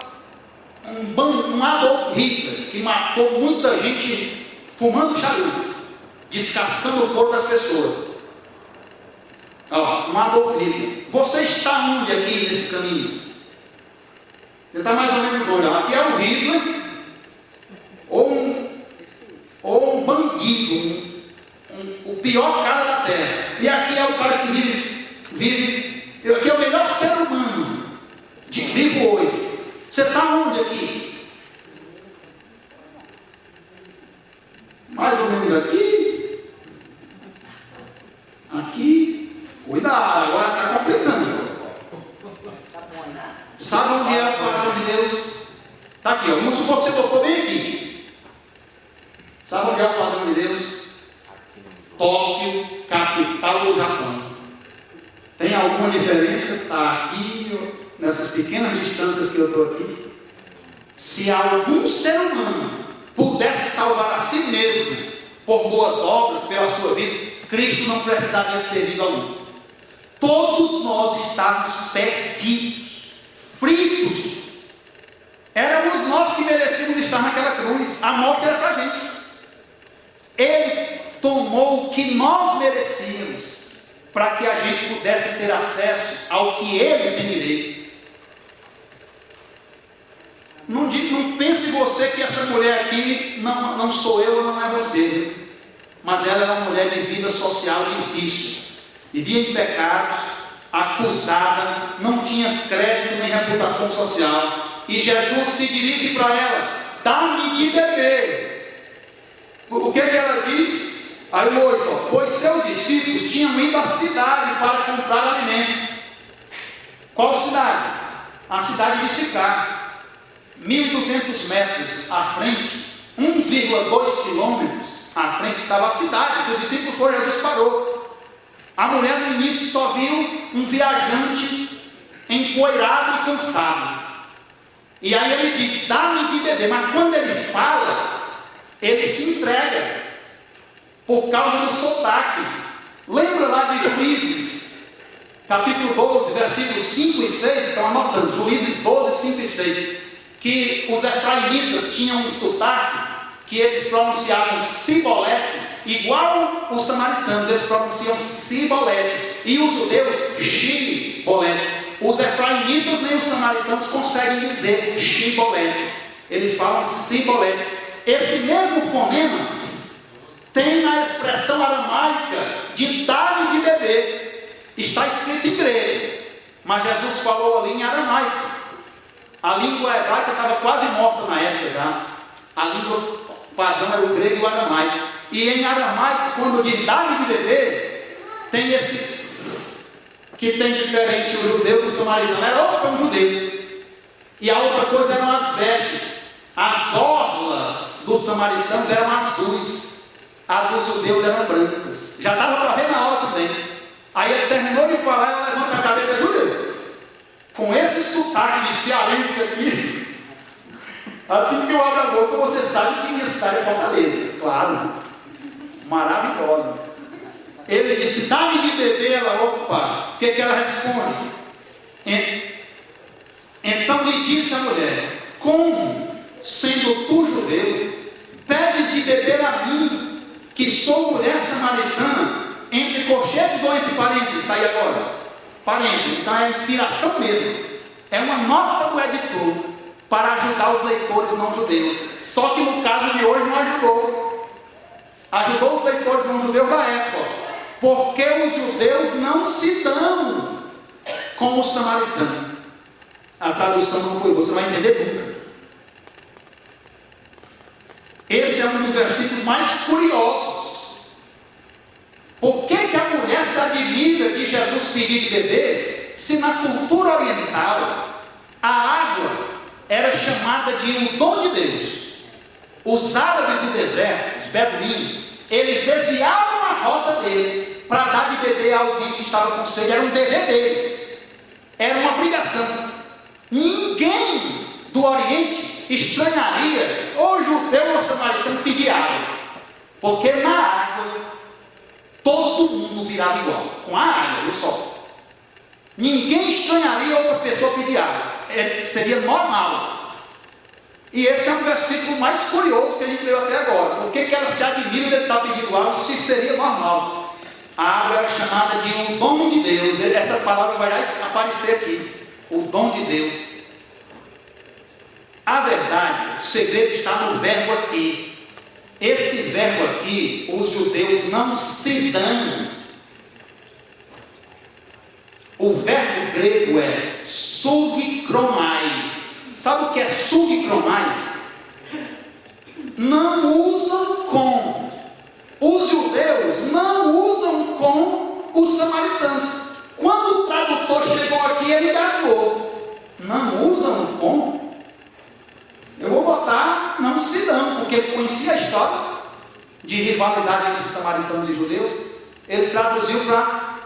S2: um Adolf Hitler, que matou muita gente fumando charuto, descascando o corpo das pessoas. Ó, um Adolf Hitler. Você está onde aqui nesse caminho? Você está mais ou menos onde? Aqui é o Hitler, ou um bandido, o pior cara da terra. E aqui é o cara que vive aqui é o melhor ser humano vivo hoje. Você está onde aqui? Mais ou menos aqui. Aqui. Cuidado, agora está complicando. Sabe onde é o padrão de Deus? Está aqui, ó. Vamos supor que você botou bem aqui. Sabe onde é o padrão de Deus? Tóquio, capital do Japão. Tem alguma diferença? Está aqui, nessas pequenas distâncias que eu estou aqui. Se algum ser humano pudesse salvar a si mesmo por boas obras, pela sua vida, Cristo não precisaria ter vindo ao mundo. Todos nós estávamos perdidos, fritos. Éramos nós que merecíamos estar naquela cruz. A morte era para a gente. Ele tomou o que nós merecíamos, para que a gente pudesse ter acesso ao que Ele tem direito. Não pense você que essa mulher aqui não sou eu, não é você. Mas ela era uma mulher de vida social difícil. Vivia em pecados, acusada, não tinha crédito nem reputação social. E Jesus se dirige para ela: dá-me de beber. O que ela diz? Aí o 8, pois seus discípulos tinham ido à cidade para comprar alimentos. Qual cidade? A cidade de Sicar, 1.200 metros à frente, 1,2 quilômetros à frente estava a cidade que os discípulos foram. Jesus parou. A mulher no início só viu um viajante empoeirado e cansado. E aí ele diz: dá-me de beber. Mas quando ele fala, ele se entrega por causa do sotaque. Lembra lá de Juízes, capítulo 12, versículos 5 e 6, estão anotando, Juízes 12, 5 e 6, que os efraimitas tinham um sotaque, que eles pronunciavam Sibolete, igual os samaritanos, eles pronunciam Sibolete, e os judeus, Shibolete. Os efraimitas nem os samaritanos conseguem dizer Shibolete, eles falam Sibolete. Esse mesmo fonema tem a expressão aramaica de dar e de beber. Está escrito em grego, mas Jesus falou ali em aramaico. A língua hebraica estava quase morta na época já. A língua padrão era o grego e o aramaico. E em aramaico, quando diz dar e de beber, tem esse que tem diferente o judeu do samaritano. Era um judeu. E a outra coisa eram as vestes. As orlas dos samaritanos eram azuis. As dos judeus eram brancas. Já dava para ver na hora também. Aí ele terminou de falar, ela levanta a cabeça: judeu. Com esse sotaque de cearense aqui, assim que eu abro a boca, você sabe que minha cidade é Fortaleza. Claro, maravilhosa. Ele disse: dá-me de beber. Ela, opa, o que ela responde? Então lhe disse a mulher: como, sendo tu judeu, pedes de beber a mim, que sou mulher samaritana? Entre corchetes ou entre parênteses? Está aí agora, parênteses. Então é inspiração mesmo, é uma nota do editor para ajudar os leitores não judeus. Só que no caso de hoje não ajudou os leitores não judeus da época, porque os judeus não se dão com os samaritanos. A tradução não foi, você vai entender nunca. Esse é um dos versículos mais curiosos. Por que a mulher se admira de Jesus pedir de beber, se na cultura oriental a água era chamada de um dom de Deus? Os árabes do deserto, os beduínos, eles desviavam a rota deles para dar de beber a alguém que estava com sede. Era um dever deles, era uma obrigação. Ninguém do Oriente estranharia o judeu ou samaritano pedir água, porque na água todo mundo virava igual, com a água, viu só? Ninguém estranharia outra pessoa pedir água, seria normal. E esse é um versículo mais curioso que a gente leu até agora. Por que ela se admira de ele estar pedindo água se seria normal? A água era chamada de um dom de Deus. Essa palavra vai aparecer aqui, o dom de Deus. A verdade, o segredo está no verbo aqui. Esse verbo aqui, os judeus não se dão. O verbo grego é sugikromai. Sabe o que é sugikromai? Não usam com. Os judeus não usam com os samaritanos. Quando o tradutor chegou aqui, ele gasgou. Não usam com. Eu vou botar não se dão, porque ele conhecia a história de rivalidade entre samaritanos e judeus. Ele traduziu para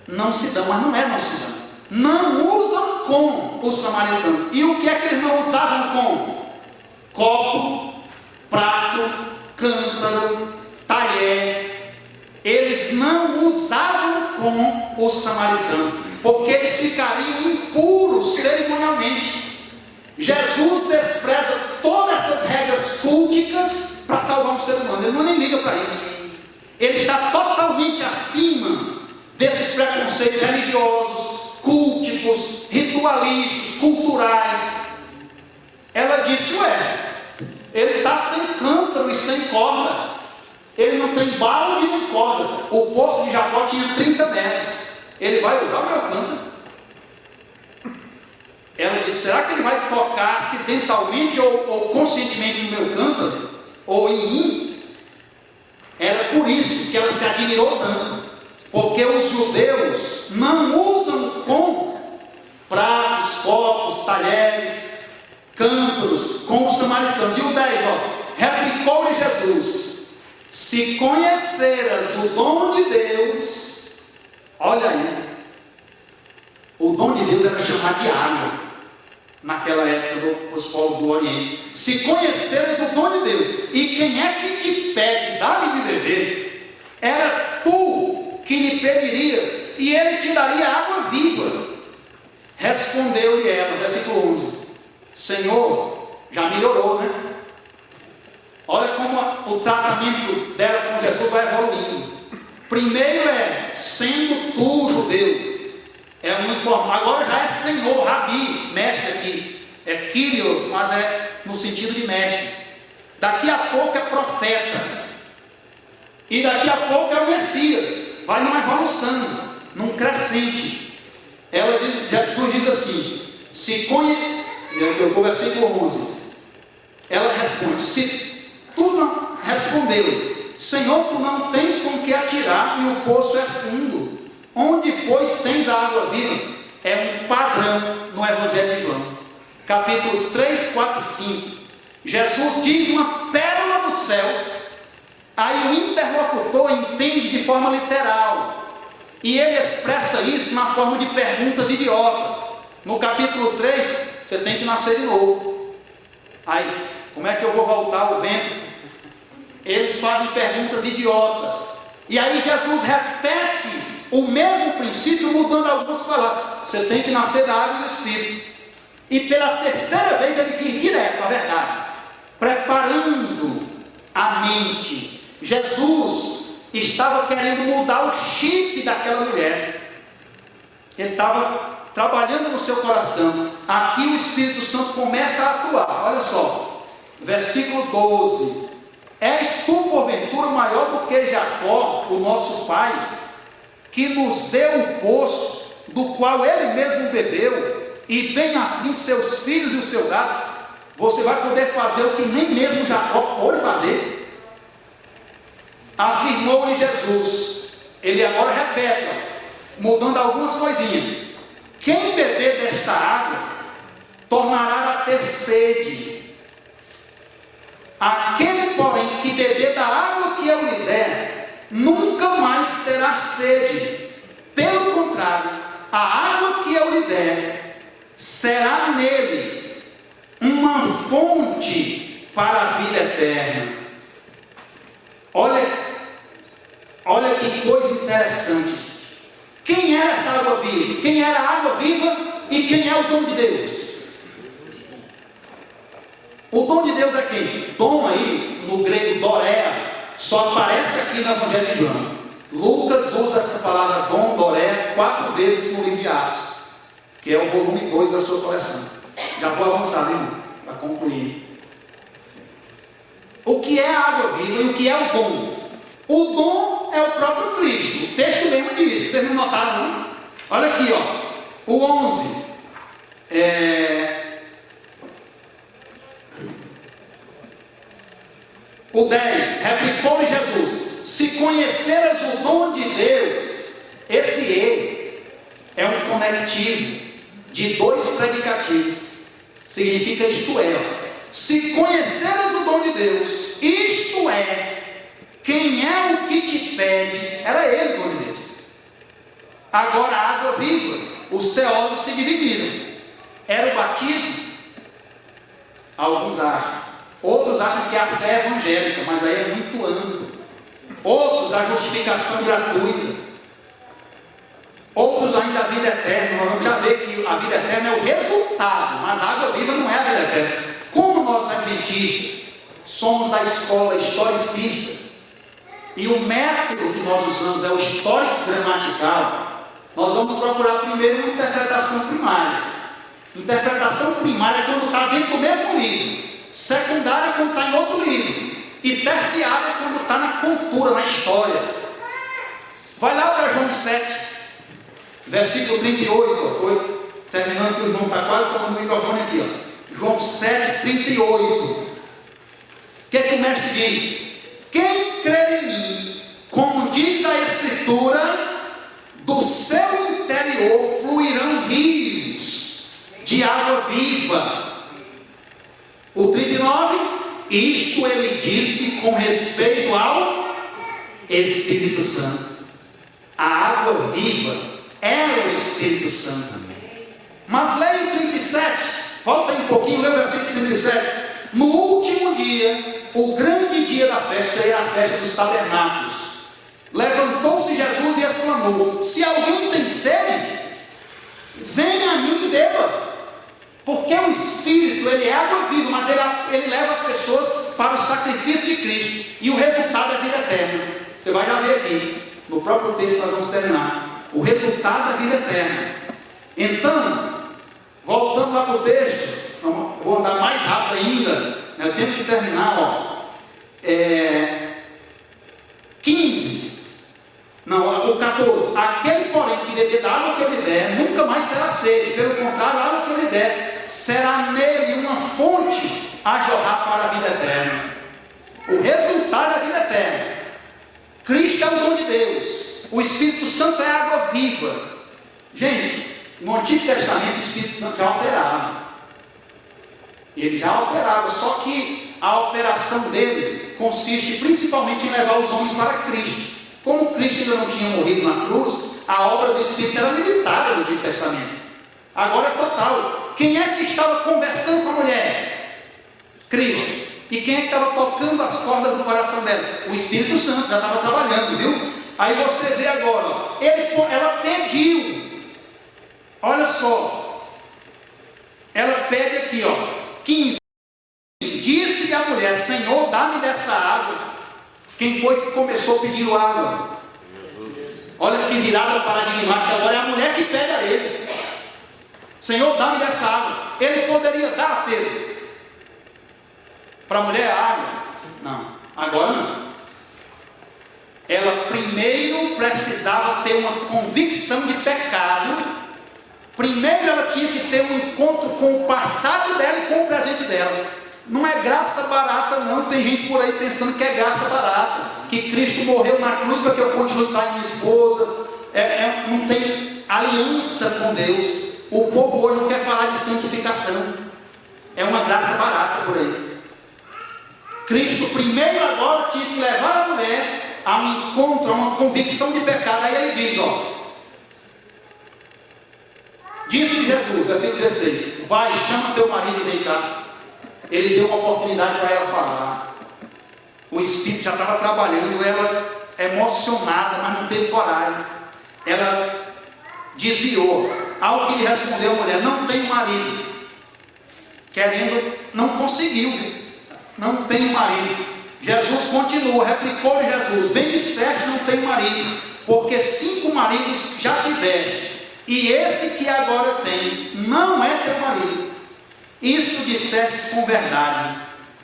S2: não se dão, mas não é não se dão. Não usam com os samaritanos. E o que é que eles não usavam com? Copo, prato, cântaro, talher. Eles não usavam com os samaritanos, porque eles ficariam impuros cerimonialmente. Jesus despreza todas essas regras culticas para salvar um ser humano. Ele não nem liga para isso. Ele está totalmente acima desses preconceitos religiosos, culticos, ritualísticos, culturais. Ela disse, ele está sem cântaro e sem corda. Ele não tem balde nem corda. O poço de Jacó tinha 30 metros. Ele vai usar o meu cântaro? Ela disse, será que ele vai tocar acidentalmente ou conscientemente no meu cântaro? Ou em mim? Era por isso que ela se admirou tanto. Porque os judeus não usam com pratos, copos, talheres, cântaros, com os samaritanos. E o 10, replicou-lhe Jesus, se conheceras o dom de Deus, olha aí, o dom de Deus era chamado de água, naquela época dos povos do Oriente. Se conheceras o dom de Deus, e quem é que te pede, dá-lhe de beber, era tu que lhe pedirias, e ele te daria água viva. Respondeu-lhe ela, versículo 11, Senhor, já melhorou, né? Olha como o tratamento dela com Jesus vai evoluindo. Primeiro sendo tu judeu, agora já é Senhor, Rabi, mestre aqui, é Kyrios, mas é no sentido de mestre. Daqui a pouco é profeta, e daqui a pouco é o Messias. Vai numa evolução, num crescente. Jesus diz assim, eu versículo 11, ela responde, se tu não, respondeu, Senhor, tu não tens com que atirar, e o poço é fundo, onde pois tens a água viva? É um padrão no Evangelho de João, capítulos 3, 4 e 5, Jesus diz uma pérola dos céus, aí o interlocutor entende de forma literal, e ele expressa isso na forma de perguntas idiotas. No capítulo 3, você tem que nascer de novo. Aí, como é que eu vou voltar ao vento? Eles fazem perguntas idiotas, e aí Jesus repete o mesmo princípio, mudando algumas palavras. Você tem que nascer da água e do Espírito. E pela terceira vez ele diz direto a verdade, preparando a mente. Jesus estava querendo mudar o chip daquela mulher. Ele estava trabalhando no seu coração. Aqui o Espírito Santo começa a atuar. Olha só, versículo 12. És tu porventura maior do que Jacó, o nosso pai, que nos deu o poço, do qual ele mesmo bebeu, e bem assim seus filhos e o seu gado? Você vai poder fazer o que nem mesmo Jacó pôde fazer? Afirmou-lhe Jesus. Ele agora repete, mudando algumas coisinhas. Quem beber desta água tornará a ter sede. Aquele, porém, que beber da água que eu lhe der, nunca mais terá sede. Pelo contrário, a água que eu lhe der será nele uma fonte para a vida eterna. Olha que coisa interessante. Quem era essa água viva? Quem era a água viva e quem é o dom de Deus? O dom de Deus é quem? Dom aí, no grego dorea, só aparece aqui no Evangelho de João. Lucas usa essa palavra dom, dorea, 4 vezes no livro de Atos, que é o volume 2 da sua coleção. Já vou avançar, né, para concluir. O que é a água viva e o que é o dom? O dom é o próprio Cristo. O texto mesmo diz, vocês não notaram não? Olha aqui, ó, o 11. O 10, replicou-lhe Jesus: se conheceras o dom de Deus, esse "e" é um conectivo de 2 predicativos, significa isto é. Se conheceras o dom de Deus, isto é, quem é o que te pede, era ele o dom de Deus. Agora a água viva, os teólogos se dividiram. Era o batismo? Alguns acham. Outros acham que é a fé evangélica, mas aí é muito amplo. Outros a justificação gratuita. Outros ainda a vida eterna. Nós vamos já ver que a vida eterna é o resultado, mas a água viva não é a vida eterna. Como nós adventistas somos da escola historicista e o método que nós usamos é o histórico gramatical, nós vamos procurar primeiro uma interpretação primária. Interpretação primária é quando está dentro do mesmo livro, secundária é quando está em outro livro, e terciária é quando está na cultura, na história. Vai lá para João 7, versículo 38, terminando que o irmão está quase tomando o microfone aqui, ó. João 7, 38. O que o mestre diz? Quem crer em mim, como diz a Escritura, do seu interior fluirão rios de água viva. O 39, isto ele disse com respeito ao Espírito Santo. A água viva é o Espírito Santo. Mas leia o 37. Volta aí um pouquinho, lê o versículo 37. No último dia, o grande dia da festa, seria a festa dos tabernáculos, levantou-se Jesus e exclamou: se alguém tem sede, venha a mim e beba. Porque o Espírito, ele é água viva, mas ele leva as pessoas para o sacrifício de Cristo, e o resultado é a vida eterna. Você vai já ver aqui, no próprio texto nós vamos terminar, o resultado é a vida eterna. Então, voltando lá para o texto, vou andar mais rápido ainda, né? Eu tenho que terminar, ó. 15, não, o 14. Aquele, porém, que beber da água que eu lhe der, nunca mais terá sede. Pelo contrário, a água que eu lhe der será nele uma fonte a jorrar para a vida eterna. O resultado é a vida eterna. Cristo é o dom de Deus. O Espírito Santo é a água viva. Gente, no Antigo Testamento o Espírito Santo já operava. Ele já operava, só que a operação dele consiste principalmente em levar os homens para Cristo. Como Cristo ainda não tinha morrido na cruz, a obra do Espírito era limitada no Antigo Testamento. Agora é total. Quem é que estava conversando com a mulher? Cristo. E quem é que estava tocando as cordas do coração dela? O Espírito Santo já estava trabalhando, viu? Aí você vê agora, ó, ela pediu. Olha só, ela pede aqui, ó, 15. Disse a mulher: Senhor, dá-me dessa água. Quem foi que começou pedindo água? Olha que virada paradigmática. Agora é a mulher que pede a ele: Senhor, dá-me dessa água. Ele poderia dar a Pedro. Para a mulher a água? Não, agora não. Ela primeiro precisava ter uma convicção de pecado. Primeiro ela tinha que ter um encontro com o passado dela e com o presente dela. Não é graça barata não. Tem gente por aí pensando que é graça barata, que Cristo morreu na cruz para que eu continue com a minha esposa. Não tem aliança com Deus. O povo hoje não quer falar de santificação. É uma graça barata por aí. Cristo primeiro agora tinha que levar a mulher a um encontro, a uma convicção de pecado. Aí ele diz, ó, disse Jesus, versículo 16: vai, chama teu marido e vem cá. Ele deu uma oportunidade para ela falar. O Espírito já estava trabalhando, ela emocionada, mas não teve coragem. Ela desviou. Ao que lhe respondeu a mulher: não tenho marido. Querendo, não conseguiu. Não tenho marido. Jesus continuou, replicou-lhe Jesus: bem disseste, não tenho marido, porque 5 maridos já tiveste, e esse que agora tens não é teu marido. Isso disseste com verdade.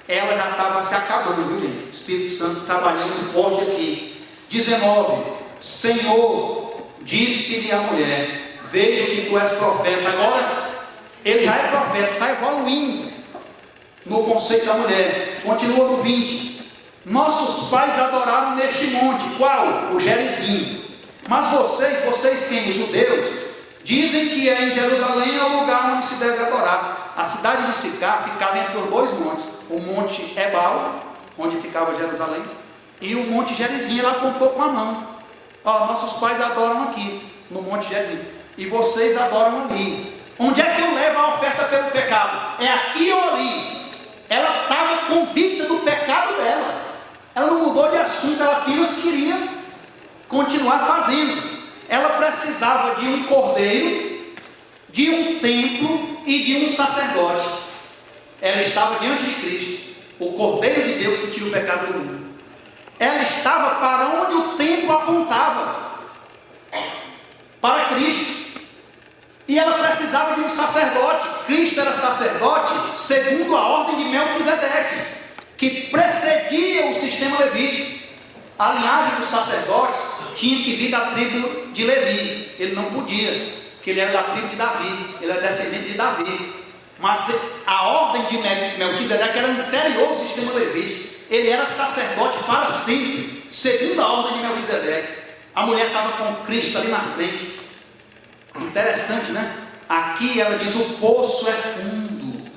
S2: Ela já estava se acabando, viu, gente? O Espírito Santo trabalhando forte aqui. 19: Senhor, disse-lhe a mulher: vejo que tu és profeta. Agora ele já é profeta, está evoluindo no conceito da mulher. Continua no 20: nossos pais adoraram neste monte. Qual? O Gerizim. Mas vocês quem? Os judeus, dizem que é em Jerusalém é o lugar onde se deve adorar. A cidade de Sicar ficava entre os 2 montes, o monte Ebal, onde ficava Jerusalém, e o monte Gerizim. Ela apontou com a mão: ó, nossos pais adoram aqui no monte Gerizim, e vocês adoram ali. Onde é que eu levo a oferta pelo pecado? É aqui ou ali? Ela estava convicta do pecado dela. Ela não mudou de assunto, ela apenas queria continuar fazendo. Ela precisava de um cordeiro, de um templo e de um sacerdote. Ela estava diante de Cristo, o Cordeiro de Deus que tira o pecado do mundo. Ela estava para onde o templo apontava, para Cristo. E ela precisava de um sacerdote. Cristo era sacerdote segundo a ordem de Melquisedeque, que precedia o sistema levítico. A linhagem dos sacerdotes tinha que vir da tribo de Levi. Ele não podia, porque ele era da tribo de Davi, ele era descendente de Davi. Mas a ordem de Melquisedeque era anterior ao sistema levítico. Ele era sacerdote para sempre, segundo a ordem de Melquisedeque. A mulher estava com Cristo ali na frente. Interessante, né? Aqui ela diz: o poço é fundo,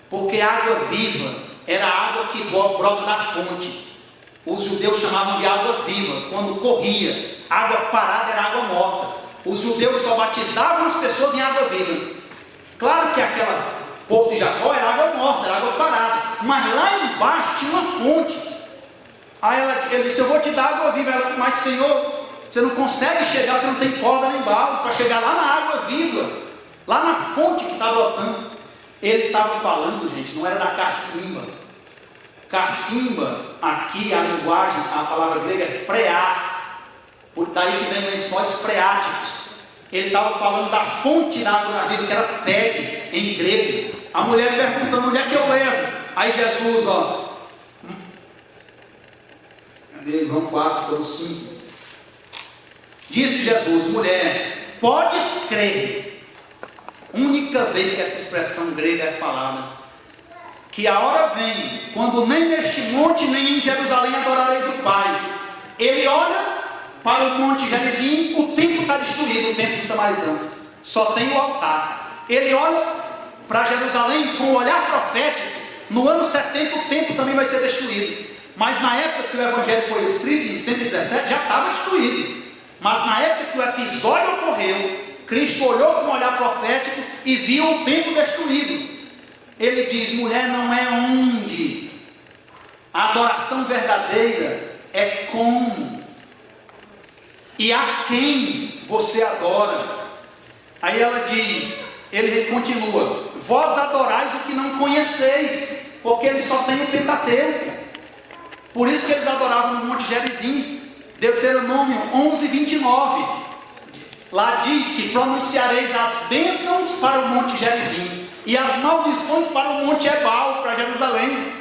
S2: porque água viva era a água que brota da fonte. Os judeus chamavam de água viva quando corria. Água parada era água morta. Os judeus só batizavam as pessoas em água viva. Claro que aquela poço de Jacó era água morta, era água parada, mas lá embaixo tinha uma fonte. Aí ele disse: eu vou te dar água viva. Ela: mas Senhor, você não consegue chegar, você não tem corda nem embaixo para chegar lá na água viva, lá na fonte que está brotando. Ele estava falando, gente, não era da cacimba. Cacimba, aqui a linguagem, a palavra grega é frear, por daí que vem lençóis freáticos. Ele estava falando da fonte da água na vida, que era Peg, em grego. A mulher perguntando: onde é que eu levo? Aí Jesus, ó, João 4, 5. Disse Jesus: mulher, podes crer. Única vez que essa expressão grega é falada, que a hora vem, quando nem neste monte, nem em Jerusalém adorareis o Pai. Ele olha para o monte Gerizim, o templo está destruído, o templo dos samaritanos, só tem o altar. Ele olha para Jerusalém com o olhar profético. No ano 70 o templo também vai ser destruído, mas na época que o evangelho foi escrito, em 117, já estava destruído. Mas na época que o episódio ocorreu, Cristo olhou com um olhar profético e viu o templo destruído. Ele diz: mulher, não é onde. A adoração verdadeira é como e a quem você adora. Aí ela diz, ele continua: vós adorais o que não conheceis, porque eles só têm o Pentateuco. Por isso que eles adoravam no Monte Gerizim. Deuteronômio 11, 29. Lá diz que pronunciareis as bênçãos para o Monte Gerizim e as maldições para o Monte Ebal, para Jerusalém.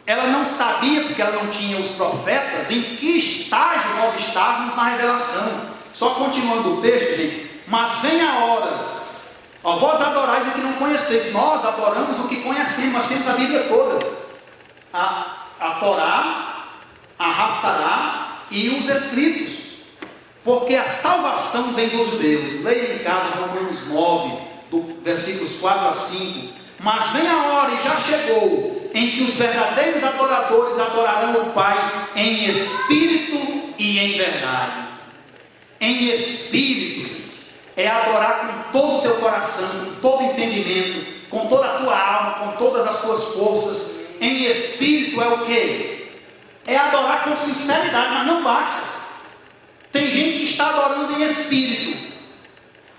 S2: Ela não sabia, porque ela não tinha os profetas, em que estágio nós estávamos na revelação. Só continuando o texto, gente. Mas vem a hora, ó, vós adorais o que não conheceis. Nós adoramos o que conhecemos, nós temos a Bíblia toda, a Torá, a Haftará e os escritos, porque a salvação vem dos judeus. Leia em casa Romanos 9, do versículos 4 a 5. Mas vem a hora, e já chegou, em que os verdadeiros adoradores adorarão o Pai em espírito e em verdade. Em espírito é adorar com todo o teu coração, com todo entendimento, com toda a tua alma, com todas as tuas forças, em espírito é o quê? É adorar com sinceridade, mas não basta. Tem gente que está adorando em espírito,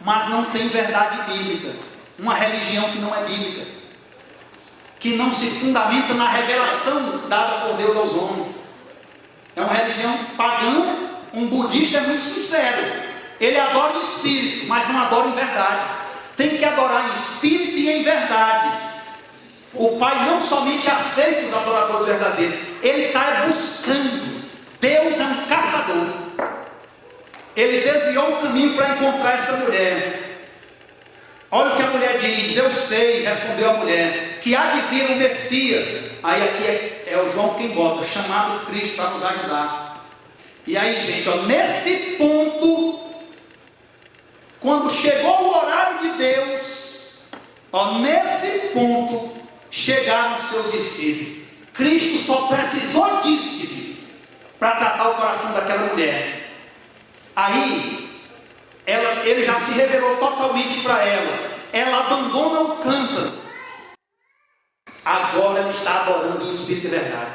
S2: mas não tem verdade bíblica. Uma religião que não é bíblica, que não se fundamenta na revelação dada por Deus aos homens. É uma religião pagã. Um budista é muito sincero, ele adora em espírito, mas não adora em verdade. Tem que adorar em espírito e em verdade. O Pai não somente aceita os adoradores verdadeiros, Ele está buscando. Deus é um caçador. Ele desviou o caminho para encontrar essa mulher. Olha o que a mulher diz: eu sei, respondeu a mulher, que há de vir o Messias. Aí aqui é o João quem bota, chamado Cristo para nos ajudar. E aí, gente, ó, nesse ponto, quando chegou o horário de Deus, ó, nesse ponto, chegaram os seus discípulos. Cristo só precisou disso para tratar o coração daquela mulher. Aí, ele já se revelou totalmente para ela. Ela abandona o cântaro. Agora ela está adorando em espírito e verdade.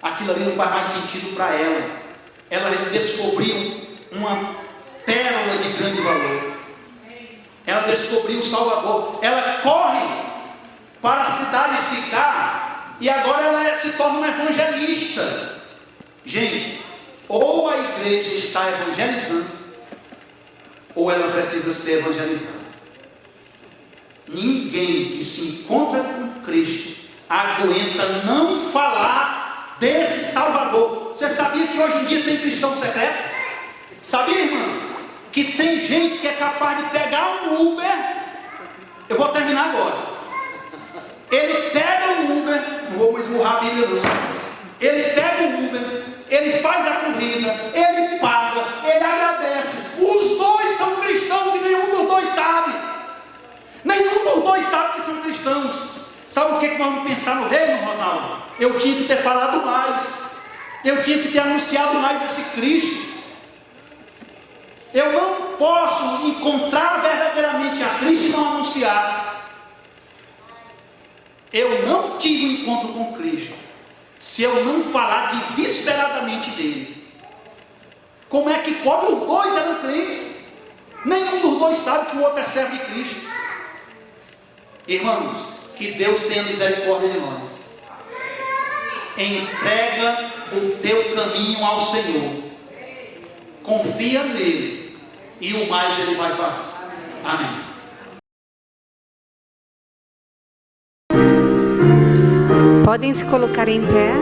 S2: Aquilo ali não faz mais sentido para ela. Ela descobriu uma pérola de grande valor. Ela descobriu o Salvador. Ela corre para a cidade de Sicar, e agora ela se torna uma evangelista. Gente, ou a igreja está evangelizando, ou ela precisa ser evangelizada. Ninguém que se encontra com Cristo aguenta não falar desse Salvador. Você sabia que hoje em dia tem cristão secreto? Sabia, irmão? Que tem gente que é capaz de pegar um Uber. Eu vou terminar agora. Ele pega o Uber, não vou esmurrar a Bíblia não. Ele pega o Uber, ele faz a corrida, ele paga, ele agradece. Os dois são cristãos e nenhum dos dois sabe. Nenhum dos dois sabe que são cristãos. Sabe o que nós vamos pensar no reino, Rosaldo? Eu tinha que ter falado mais. Eu tinha que ter anunciado mais esse Cristo. Eu não posso encontrar verdadeiramente a Cristo e não anunciar. Eu não tive um encontro com Cristo se eu não falar desesperadamente dele. Como é que pode? Os dois eram crentes. Nenhum dos dois sabe que o outro é servo de Cristo. Irmãos, que Deus tenha misericórdia de nós. Entrega o teu caminho ao Senhor. Confia nele. E o mais ele vai fazer. Amém.
S3: Podem se colocar em pé.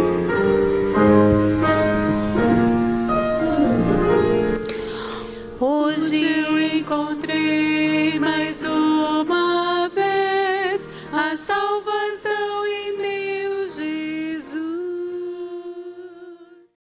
S4: Hoje eu encontrei mais uma